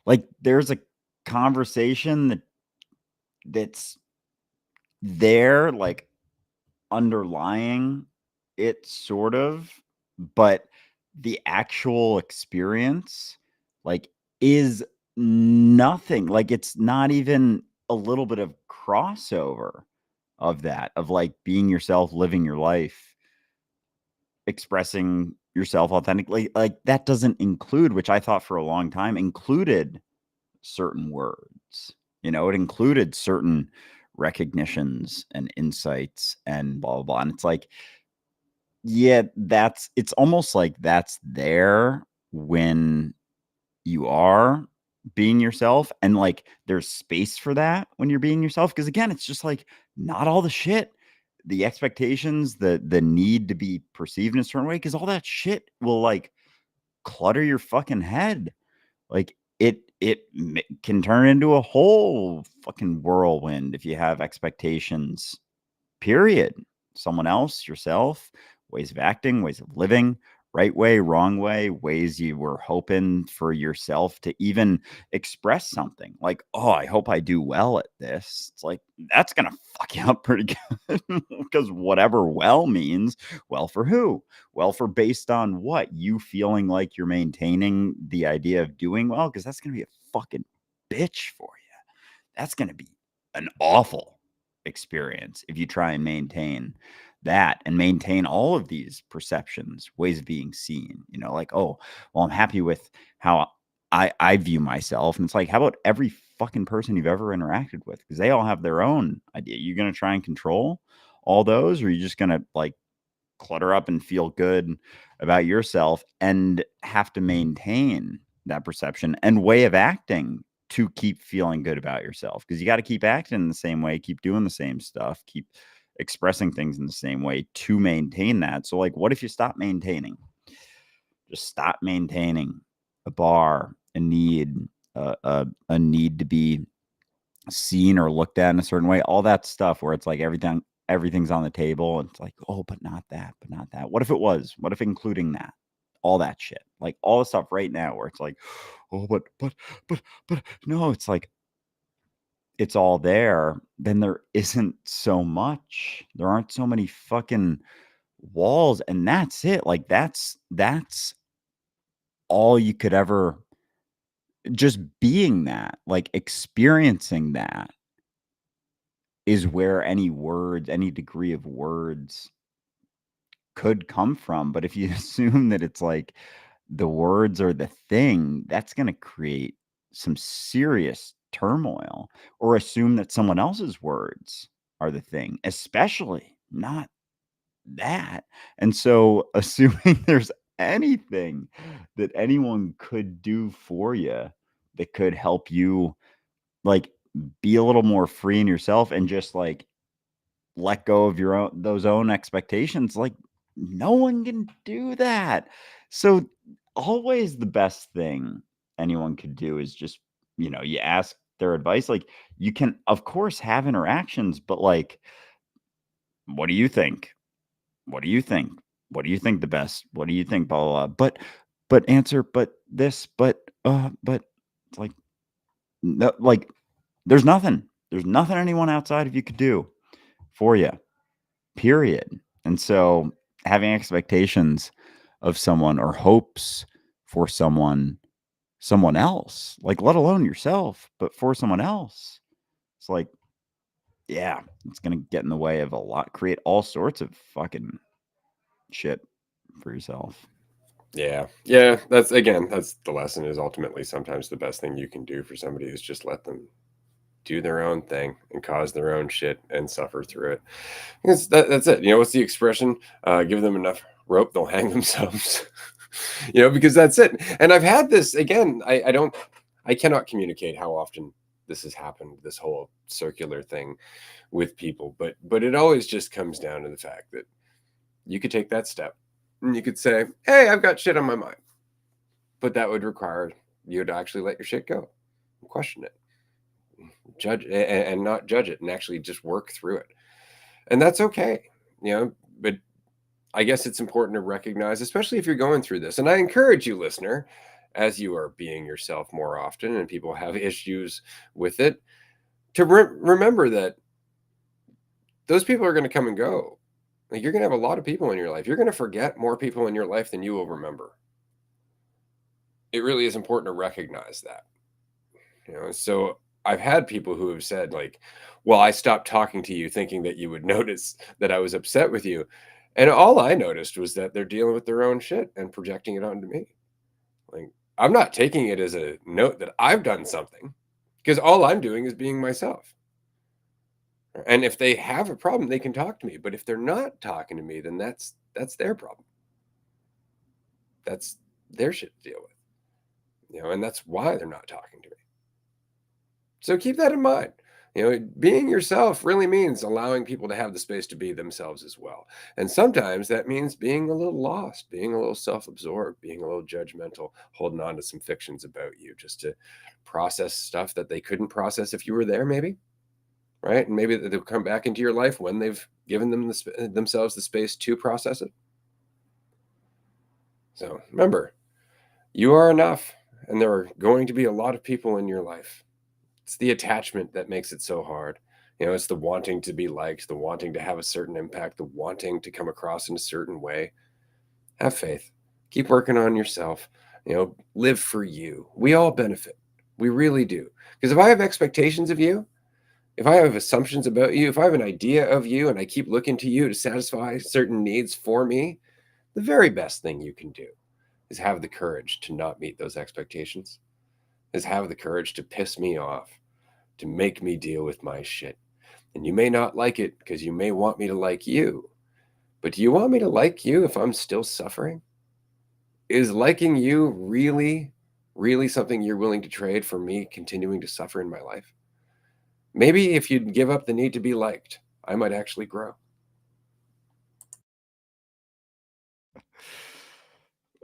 like there's a conversation that's there, like underlying it sort of, but the actual experience, like, is nothing. Like, it's not even a little bit of crossover of that, of like being yourself, living your life, expressing yourself authentically. Like, that doesn't include, which I thought for a long time included certain words. It included certain recognitions and insights and blah blah blah. And it's like, yeah, it's almost like that's there when you are, being yourself, and like there's space for that when you're being yourself, because again, it's just like not all the shit, the expectations, the need to be perceived in a certain way, because all that shit will like clutter your fucking head. Like can turn into a whole fucking whirlwind if you have expectations, period. Someone else, yourself, ways of acting, ways of living, right way, wrong way, ways you were hoping for yourself to even express something. Like, oh, I hope I do well at this. It's like, that's going to fuck you up pretty good because whatever well means, well for who? Well, for based on what? You feeling like you're maintaining the idea of doing well? Because that's going to be a fucking bitch for you. That's going to be an awful experience if you try and maintain that and maintain all of these perceptions, ways of being seen, like, oh, well, I'm happy with how I view myself. And it's like, how about every fucking person you've ever interacted with? Because they all have their own idea. You're going to try and control all those, or are you just going to like clutter up and feel good about yourself and have to maintain that perception and way of acting to keep feeling good about yourself? Because you got to keep acting in the same way, keep doing the same stuff, keep expressing things in the same way to maintain that. So like, what if you stop maintaining? Just stop maintaining a bar, a need, a need to be seen or looked at in a certain way, all that stuff where it's like everything's on the table and it's like, oh, but not that, but not that. What if it was? What if including that? All that shit. Like all the stuff right now where it's like, oh, but no, it's like it's all there. Then there isn't so much. There aren't so many fucking walls, and that's it. Like that's all you could ever, just being that, like experiencing that is where any words, any degree of words could come from. But if you assume that it's like the words are the thing, that's going to create some serious turmoil. Or assume that someone else's words are the thing, especially not that. And so assuming there's anything that anyone could do for you that could help you like be a little more free in yourself and just like let go of your own those own expectations, like no one can do that. So always the best thing anyone could do is just, you ask their advice. Like you can of course have interactions, but like, what do you think? What do you think? What do you think the best? What do you think? Blah blah, blah. But answer, but this, but it's like, no, like there's nothing. There's nothing anyone outside of you could do for you, period. And so having expectations of someone or hopes for someone else, like let alone yourself, but for someone else, it's like, yeah, it's going to get in the way of a lot, create all sorts of fucking shit for yourself. Yeah. That's the lesson is ultimately sometimes the best thing you can do for somebody is just let them do their own thing and cause their own shit and suffer through it. That's it. What's the expression? Give them enough rope, they'll hang themselves. Because that's it. And I've had this again. I cannot communicate how often this has happened, this whole circular thing with people, but it always just comes down to the fact that you could take that step and you could say, hey, I've got shit on my mind. But that would require you to actually let your shit go and question it, judge and not judge it, and actually just work through it. And that's okay. But I guess it's important to recognize, especially if you're going through this. And I encourage you, listener, as you are being yourself more often and people have issues with it, to remember that those people are going to come and go. Like you're going to have a lot of people in your life. You're going to forget more people in your life than you will remember. It really is important to recognize that. So I've had people who have said like, well, I stopped talking to you thinking that you would notice that I was upset with you. And all I noticed was that they're dealing with their own shit and projecting it onto me. Like, I'm not taking it as a note that I've done something because all I'm doing is being myself. And if they have a problem, they can talk to me. But if they're not talking to me, then that's their problem. That's their shit to deal with. And that's why they're not talking to me. So keep that in mind. Being yourself really means allowing people to have the space to be themselves as well. And sometimes that means being a little lost, being a little self absorbed, being a little judgmental, holding on to some fictions about you just to process stuff that they couldn't process if you were there, maybe. Right. And maybe they'll come back into your life when they've given themselves the space to process it. So remember, you are enough, and there are going to be a lot of people in your life. It's the attachment that makes it so hard. It's the wanting to be liked, the wanting to have a certain impact, the wanting to come across in a certain way. Have faith. Keep working on yourself. Live for you. We all benefit. We really do. Because if I have expectations of you, if I have assumptions about you, if I have an idea of you and I keep looking to you to satisfy certain needs for me, the very best thing you can do is have the courage to not meet those expectations, is have the courage to piss me off, to make me deal with my shit. And you may not like it because you may want me to like you. But do you want me to like you if I'm still suffering? Is liking you really, really something you're willing to trade for me continuing to suffer in my life? Maybe if you'd give up the need to be liked, I might actually grow.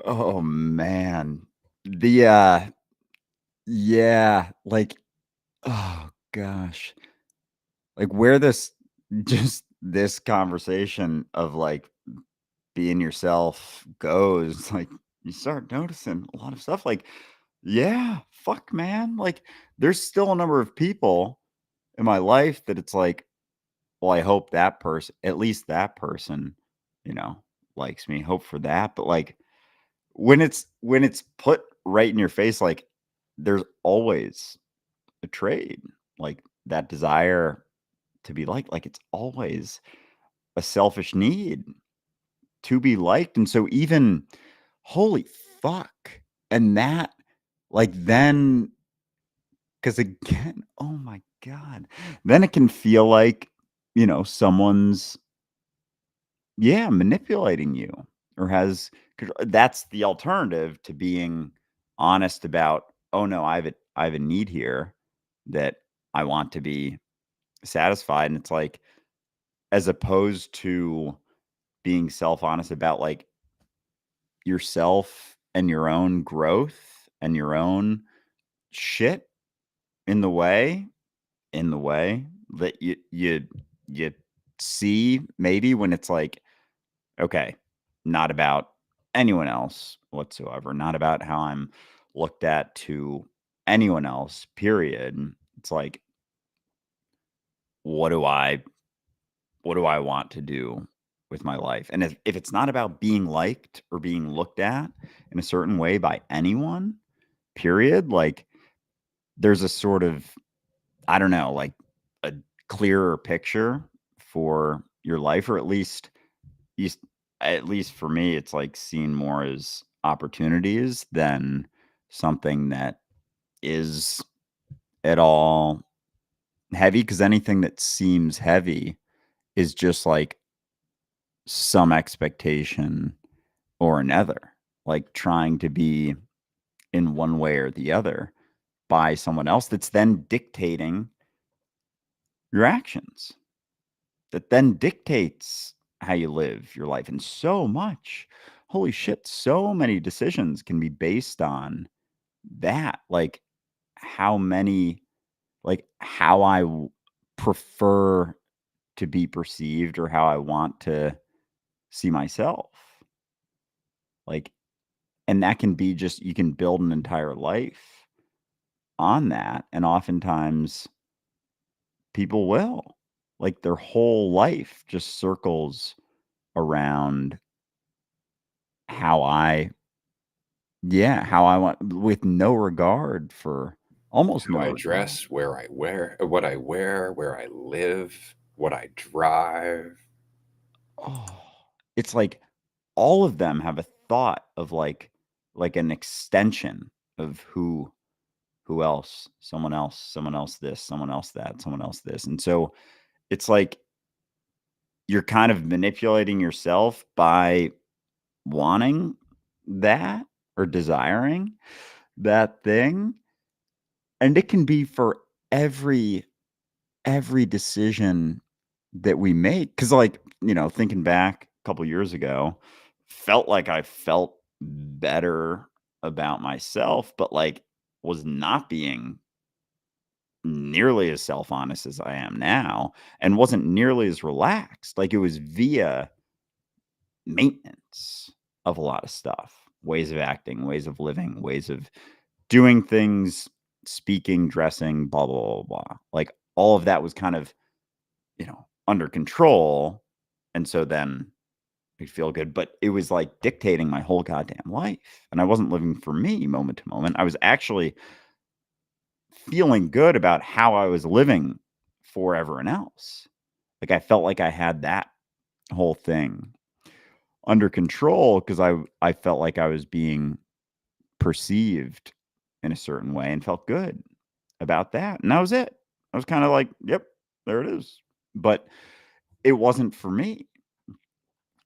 Oh man. The yeah, like oh gosh. Like where this just this conversation of like being yourself goes, like you start noticing a lot of stuff like, yeah, fuck man. Like there's still a number of people in my life that it's like, well, I hope that person, at least that person, you know, likes me. Hope for that. But like when it's put right in your face, like there's always a trade. Like that desire to be liked, like it's always a selfish need to be liked. And so even holy fuck. And that like then because again, oh my God. Then it can feel like, someone's yeah, manipulating you or has that's the alternative to being honest about, "Oh, no, I have a need here that I want to be satisfied," and it's like, as opposed to being self-honest about, like, yourself and your own growth and your own shit in the way that you see maybe when it's like, okay, not about anyone else whatsoever, not about how I'm looked at to anyone else, period. It's like, what do I what do I want to do with my life? And if it's not about being liked or being looked at in a certain way by anyone, period, like there's a sort of, I don't know, like a clearer picture for your life, or you, s- at least for me, it's like seen more as opportunities than something that is at all heavy. Because anything that seems heavy is just like some expectation or another, like trying to be in one way or the other by someone else that's then dictating your actions, that then dictates how you live your life. And so much, holy shit, so many decisions can be based on that. Like how many, like how prefer to be perceived or how I want to see myself. Like, and that can be just, you can build an entire life on that. And oftentimes people will, like their whole life just circles around how I yeah, how I want, with no regard for, almost How no I regard. dress, what I wear, where I live, what I drive. Oh, it's like all of them have a thought of like an extension of who else, someone else this, someone else that, someone else this. And so it's like you're kind of manipulating yourself by wanting that or desiring that thing. And it can be for every decision that we make, because like, thinking back a couple years ago, felt like I felt better about myself, but like was not being nearly as self-honest as I am now, and wasn't nearly as relaxed. Like, it was via maintenance of a lot of stuff, ways of acting, ways of living, ways of doing things, speaking, dressing, blah, blah, blah, blah. Like, all of that was kind of, under control. And so then I feel good, but it was like dictating my whole goddamn life. And I wasn't living for me moment to moment. I was actually feeling good about how I was living for everyone else. Like, I felt like I had that whole thing under control because I felt like I was being perceived in a certain way and felt good about that. And that was it. I was kind of like, yep, there it is. But it wasn't for me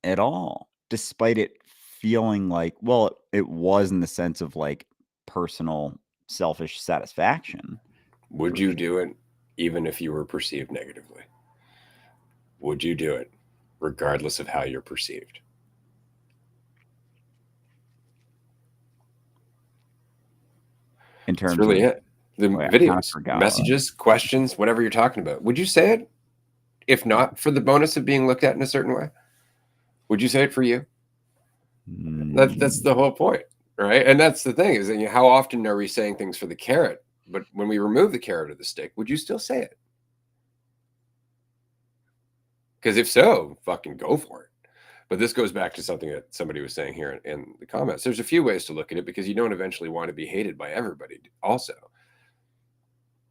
at all, despite it feeling like, well, it was in the sense of like personal selfish satisfaction. Would For you sure. do it even if you were perceived negatively? Would you do it regardless of how you're perceived? In That's terms really of, it. The oh yeah, I kind of videos, forgot what. messages, questions, whatever you're talking about. Would you say it if not for the bonus of being looked at in a certain way? Would you say it for you? That's the whole point, right? And that's the thing is that, how often are we saying things for the carrot? But when we remove the carrot or the stick, would you still say it? Because if so, fucking go for it. But this goes back to something that somebody was saying here in the comments. There's a few ways to look at it because you don't eventually want to be hated by everybody also.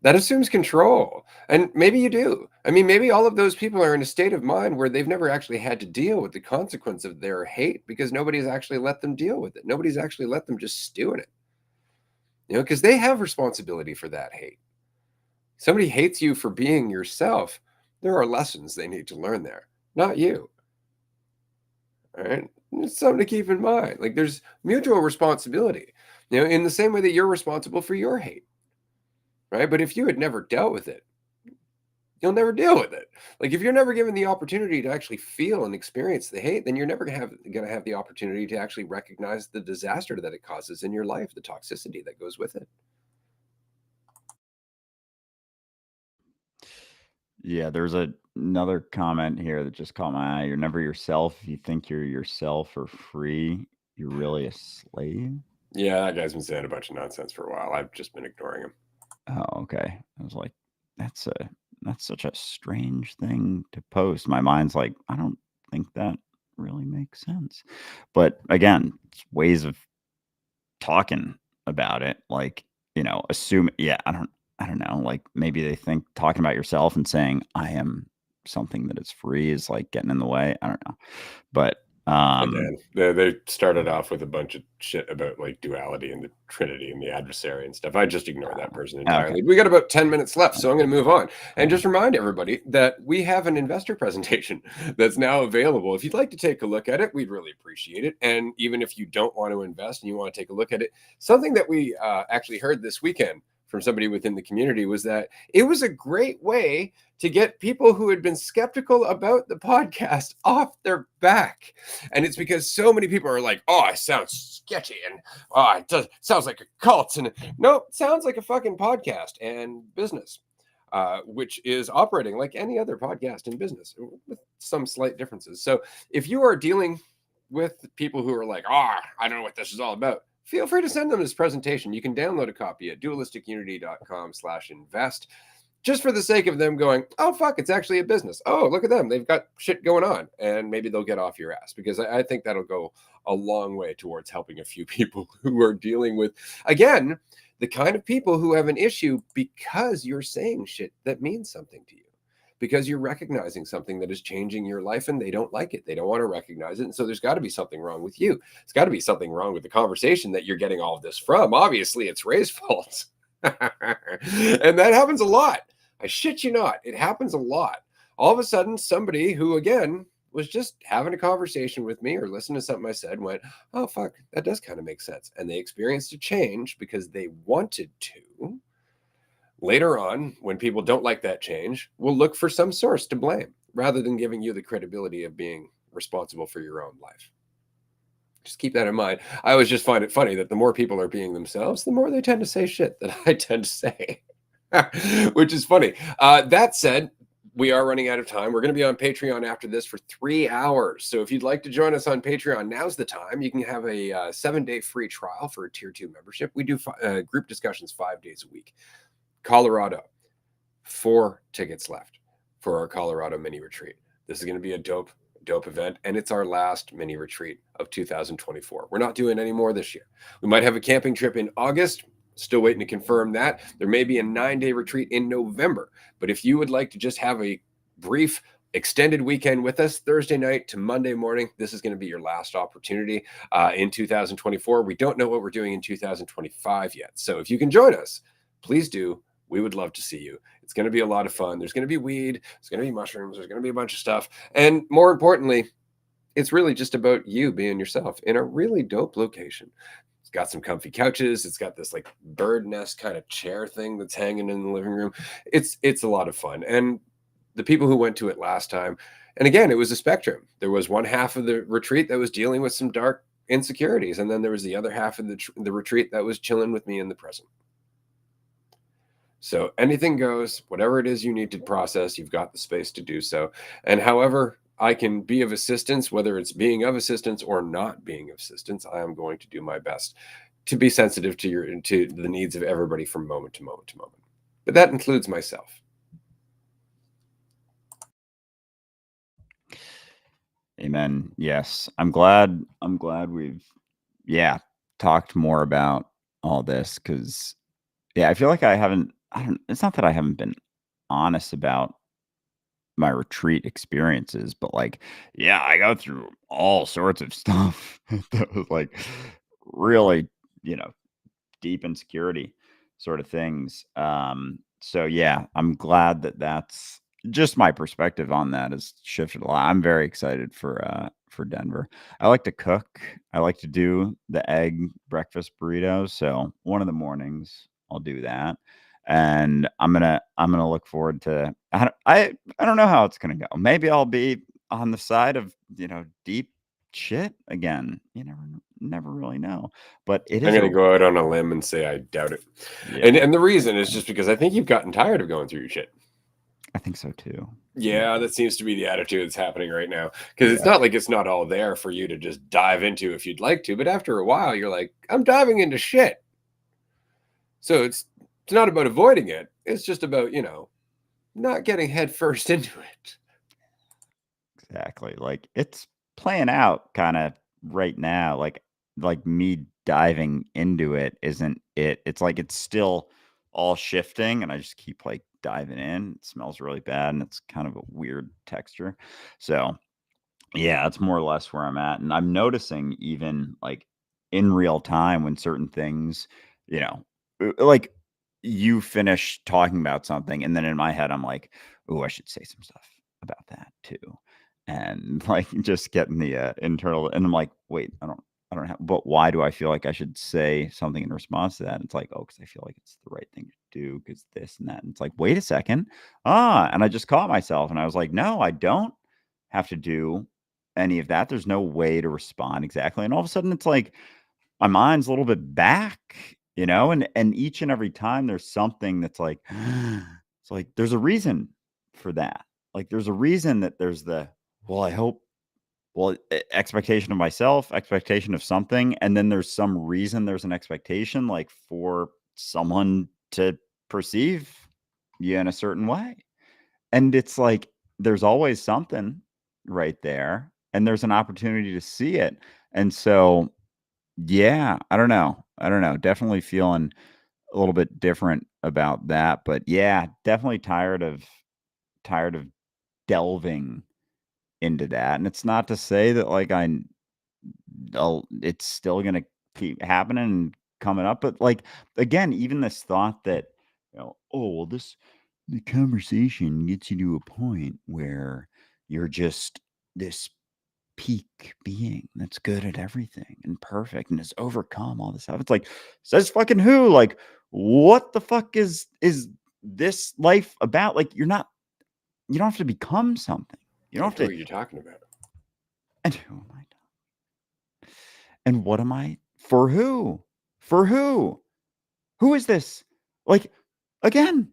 That assumes control. And maybe you do. I mean, maybe all of those people are in a state of mind where they've never actually had to deal with the consequence of their hate because nobody's actually let them deal with it. Nobody's actually let them just stew in it. Because they have responsibility for that hate. Somebody hates you for being yourself. There are lessons they need to learn there, not you. All right. It's something to keep in mind. Like, there's mutual responsibility, in the same way that you're responsible for your hate. Right. But if you had never dealt with it, you'll never deal with it. Like, if you're never given the opportunity to actually feel and experience the hate, then you're never gonna have the opportunity to actually recognize the disaster that it causes in your life, the toxicity that goes with it. Yeah, there's another comment here that just caught my eye. You're never yourself. If you think you're yourself or free, you're really a slave. Yeah, that guy's been saying a bunch of nonsense for a while. I've just been ignoring him. Oh, okay. I was like, that's such a strange thing to post. My mind's like, I don't think that really makes sense. But again, it's ways of talking about it. Like, assume, yeah, I don't know. Like, maybe they think talking about yourself and saying I am something that is free is like getting in the way. I don't know. But Again, they started off with a bunch of shit about like duality and the Trinity and the adversary and stuff. I just ignore that person okay. entirely. We got about 10 minutes left, so I'm going to move on and Yeah. just remind everybody that we have an investor presentation that's now available. If you'd like to take a look at it, we'd really appreciate it. And even if you don't want to invest and you want to take a look at it, something that we actually heard this weekend from somebody within the community was that it was a great way to get people who had been skeptical about the podcast off their back. And it's because so many people are like, oh, it sounds sketchy and it sounds like a cult. And no, it sounds like a fucking podcast and business, which is operating like any other podcast in business with some slight differences. So if you are dealing with people who are like, I don't know what this is all about, feel free to send them this presentation. You can download a copy at dualisticunity.com/invest. Just for the sake of them going, oh, fuck, it's actually a business. Oh, look at them. They've got shit going on. And maybe they'll get off your ass because I think that'll go a long way towards helping a few people who are dealing with, again, the kind of people who have an issue because you're saying shit that means something to you, because you're recognizing something that is changing your life and they don't like it. They don't want to recognize it. And so there's got to be something wrong with you. It's got to be something wrong with the conversation that you're getting all of this from. Obviously, it's Ray's fault. And that happens a lot. I shit you not. It happens a lot. All of a sudden, somebody who, again, was just having a conversation with me or listened to something I said went, oh, fuck, that does kind of make sense. And they experienced a change because they wanted to, Later on, when people don't like that change, we'll look for some source to blame rather than giving you the credibility of being responsible for your own life. Just keep that in mind. I always just find it funny that the more people are being themselves, the more they tend to say shit that I tend to say, which is funny. That said, we are running out of time. We're going to be on Patreon after this for 3 hours. So if you'd like to join us on Patreon, now's the time. You can have a 7-day free trial for a tier 2 membership. We do group discussions 5 days a week. Colorado, 4 tickets left for our Colorado mini retreat. This is going to be a dope event, and it's our last mini retreat of 2024. We're not doing any more this year. We might have a camping trip in August. Still waiting to confirm that. There may be a 9-day retreat in November. But if you would like to just have a brief extended weekend with us, Thursday night to Monday morning, this is going to be your last opportunity in 2024. We don't know what we're doing in 2025 yet. So if you can join us, please do. We would love to see you. It's going to be a lot of fun. There's going to be weed. There's going to be mushrooms. There's going to be a bunch of stuff. And more importantly, it's really just about you being yourself in a really dope location. It's got some comfy couches. It's got this like bird nest kind of chair thing that's hanging in the living room. It's a lot of fun. And the people who went to it last time, and again, it was a spectrum. There was one half of the retreat that was dealing with some dark insecurities. And then there was the other half of the retreat that was chilling with me in the present. So anything goes, whatever it is you need to process, you've got the space to do so. And however I can be of assistance, whether it's being of assistance or not being of assistance, I am going to do my best to be sensitive to the needs of everybody from moment to moment to moment. But that includes myself. Amen. Yes. I'm glad we've talked more about all this, because I feel like it's not that I haven't been honest about my retreat experiences, but like, I go through all sorts of stuff that was like really, deep insecurity sort of things. So I'm glad that that's just my perspective on that has shifted a lot. I'm very excited for Denver. I like to cook. I like to do the egg breakfast burritos. So one of the mornings I'll do that. And I'm gonna look forward to. I don't know how it's gonna go. Maybe I'll be on the side of deep shit again. You never really know. But it I'm is going to go out on a limb and say I doubt it. And the reason is just because I think you've gotten tired of going through your shit. I think so too. Yeah, that seems to be the attitude that's happening right now. Because it's not like it's not all there for you to just dive into if you'd like to. But after a while, you're like, I'm diving into shit. So it's not about avoiding it. It's just about, not getting head first into it. Exactly. Like it's playing out kind of right now. Like me diving into it isn't it. It's like it's still all shifting and I just keep like diving in. It smells really bad and it's kind of a weird texture. So that's more or less where I'm at. And I'm noticing even like in real time when certain things, like you finish talking about something and then in my head I'm like, oh, I should say some stuff about that too. And like just getting the internal and I'm like, wait, I don't have, but why do I feel like I should say something in response to that? And it's like, oh, because I feel like it's the right thing to do because this and that. And it's like, wait a second. And I just caught myself and I was like, no, I don't have to do any of that. There's no way to respond exactly. And all of a sudden it's like my mind's a little bit back, and each and every time there's something that's like, it's like there's a reason for that. Like there's a reason that there's I hope, expectation of myself, expectation of something. And then there's some reason there's an expectation like for someone to perceive you in a certain way. And it's like, there's always something right there and there's an opportunity to see it. And so, I don't know. Definitely feeling a little bit different about that, but definitely tired of delving into that. And it's not to say that like it's still going to keep happening and coming up, but like again, even this thought that oh well, the conversation gets you to a point where you're just this peak being that's good at everything and perfect and has overcome all this stuff. It's like, says fucking who? Like, what the fuck is this life about? Like, you don't have to become something. You don't And have who to. are you talking about? And who am I? And what am I? For who? For who? Who is this? Like, again,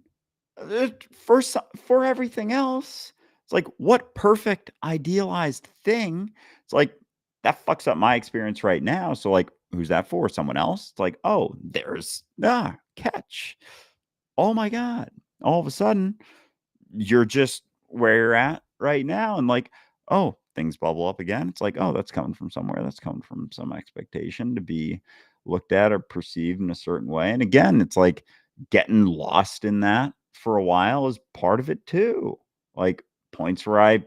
for everything else, it's like, what perfect idealized thing? It's like, that fucks up my experience right now. So, like, who's that for? Someone else? It's like, oh, there's catch. Oh my God. All of a sudden, you're just where you're at right now, and like, oh, things bubble up again. It's like, oh, that's coming from somewhere. That's coming from some expectation to be looked at or perceived in a certain way. And again, it's like getting lost in that for a while is part of it too. Like, points where I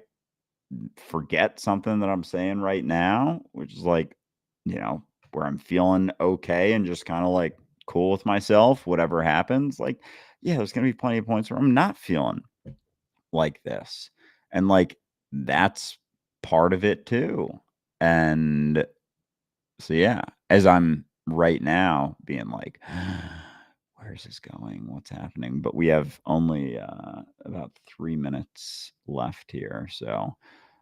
forget something that I'm saying right now, which is like, where I'm feeling okay and just kind of like cool with myself, whatever happens. Like, yeah, there's going to be plenty of points where I'm not feeling like this. And like, that's part of it too. And so, yeah, as I'm right now being like, where's this going? What's happening? But we have only about 3 minutes left here. So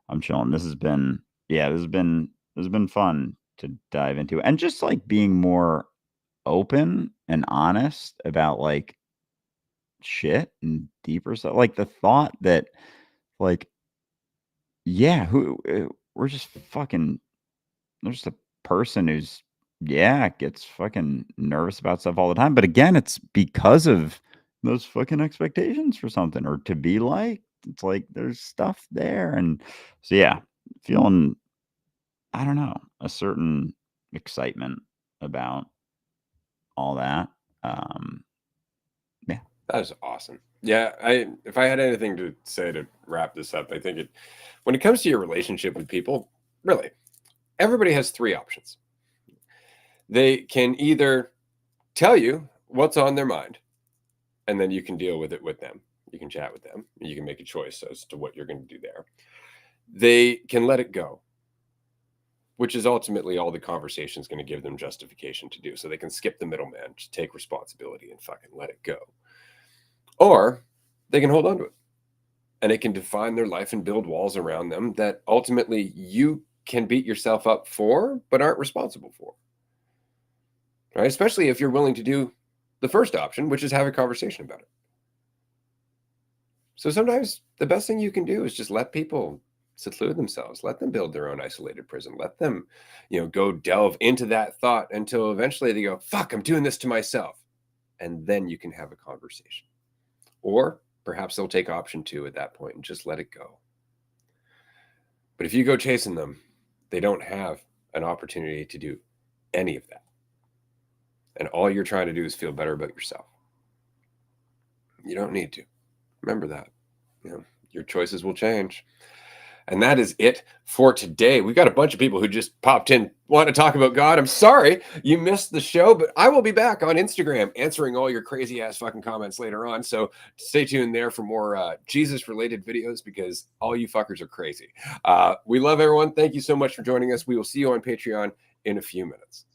I'm chilling. This has been fun to dive into, and just like being more open and honest about like shit and deeper stuff. Like the thought that, like, yeah, we're just fucking, there's just a person who's, yeah, gets fucking nervous about stuff all the time. But again, it's because of those fucking expectations for something or to be like, it's like there's stuff there. And so, yeah, feeling, I don't know, a certain excitement about all that. Yeah. That is awesome. Yeah, if I had anything to say to wrap this up, I think when it comes to your relationship with people, really, everybody has three options. They can either tell you what's on their mind, and then you can deal with it with them. You can chat with them. You can make a choice as to what you're going to do there. They can let it go, which is ultimately all the conversation is going to give them justification to do. So they can skip the middleman, just take responsibility and fucking let it go. Or they can hold on to it, and it can define their life and build walls around them that ultimately you can beat yourself up for, but aren't responsible for. Right? Especially if you're willing to do the first option, which is have a conversation about it. So sometimes the best thing you can do is just let people seclude themselves, let them build their own isolated prison, let them, go delve into that thought until eventually they go, fuck, I'm doing this to myself. And then you can have a conversation. Or perhaps they'll take option 2 at that point and just let it go. But if you go chasing them, they don't have an opportunity to do any of that. And all you're trying to do is feel better about yourself. You don't need to. Remember that. Your choices will change. And that is it for today. We've got a bunch of people who just popped in, want to talk about God. I'm sorry you missed the show, but I will be back on Instagram answering all your crazy ass fucking comments later on. So stay tuned there for more Jesus related videos, because all you fuckers are crazy. We love everyone. Thank you so much for joining us. We will see you on Patreon in a few minutes.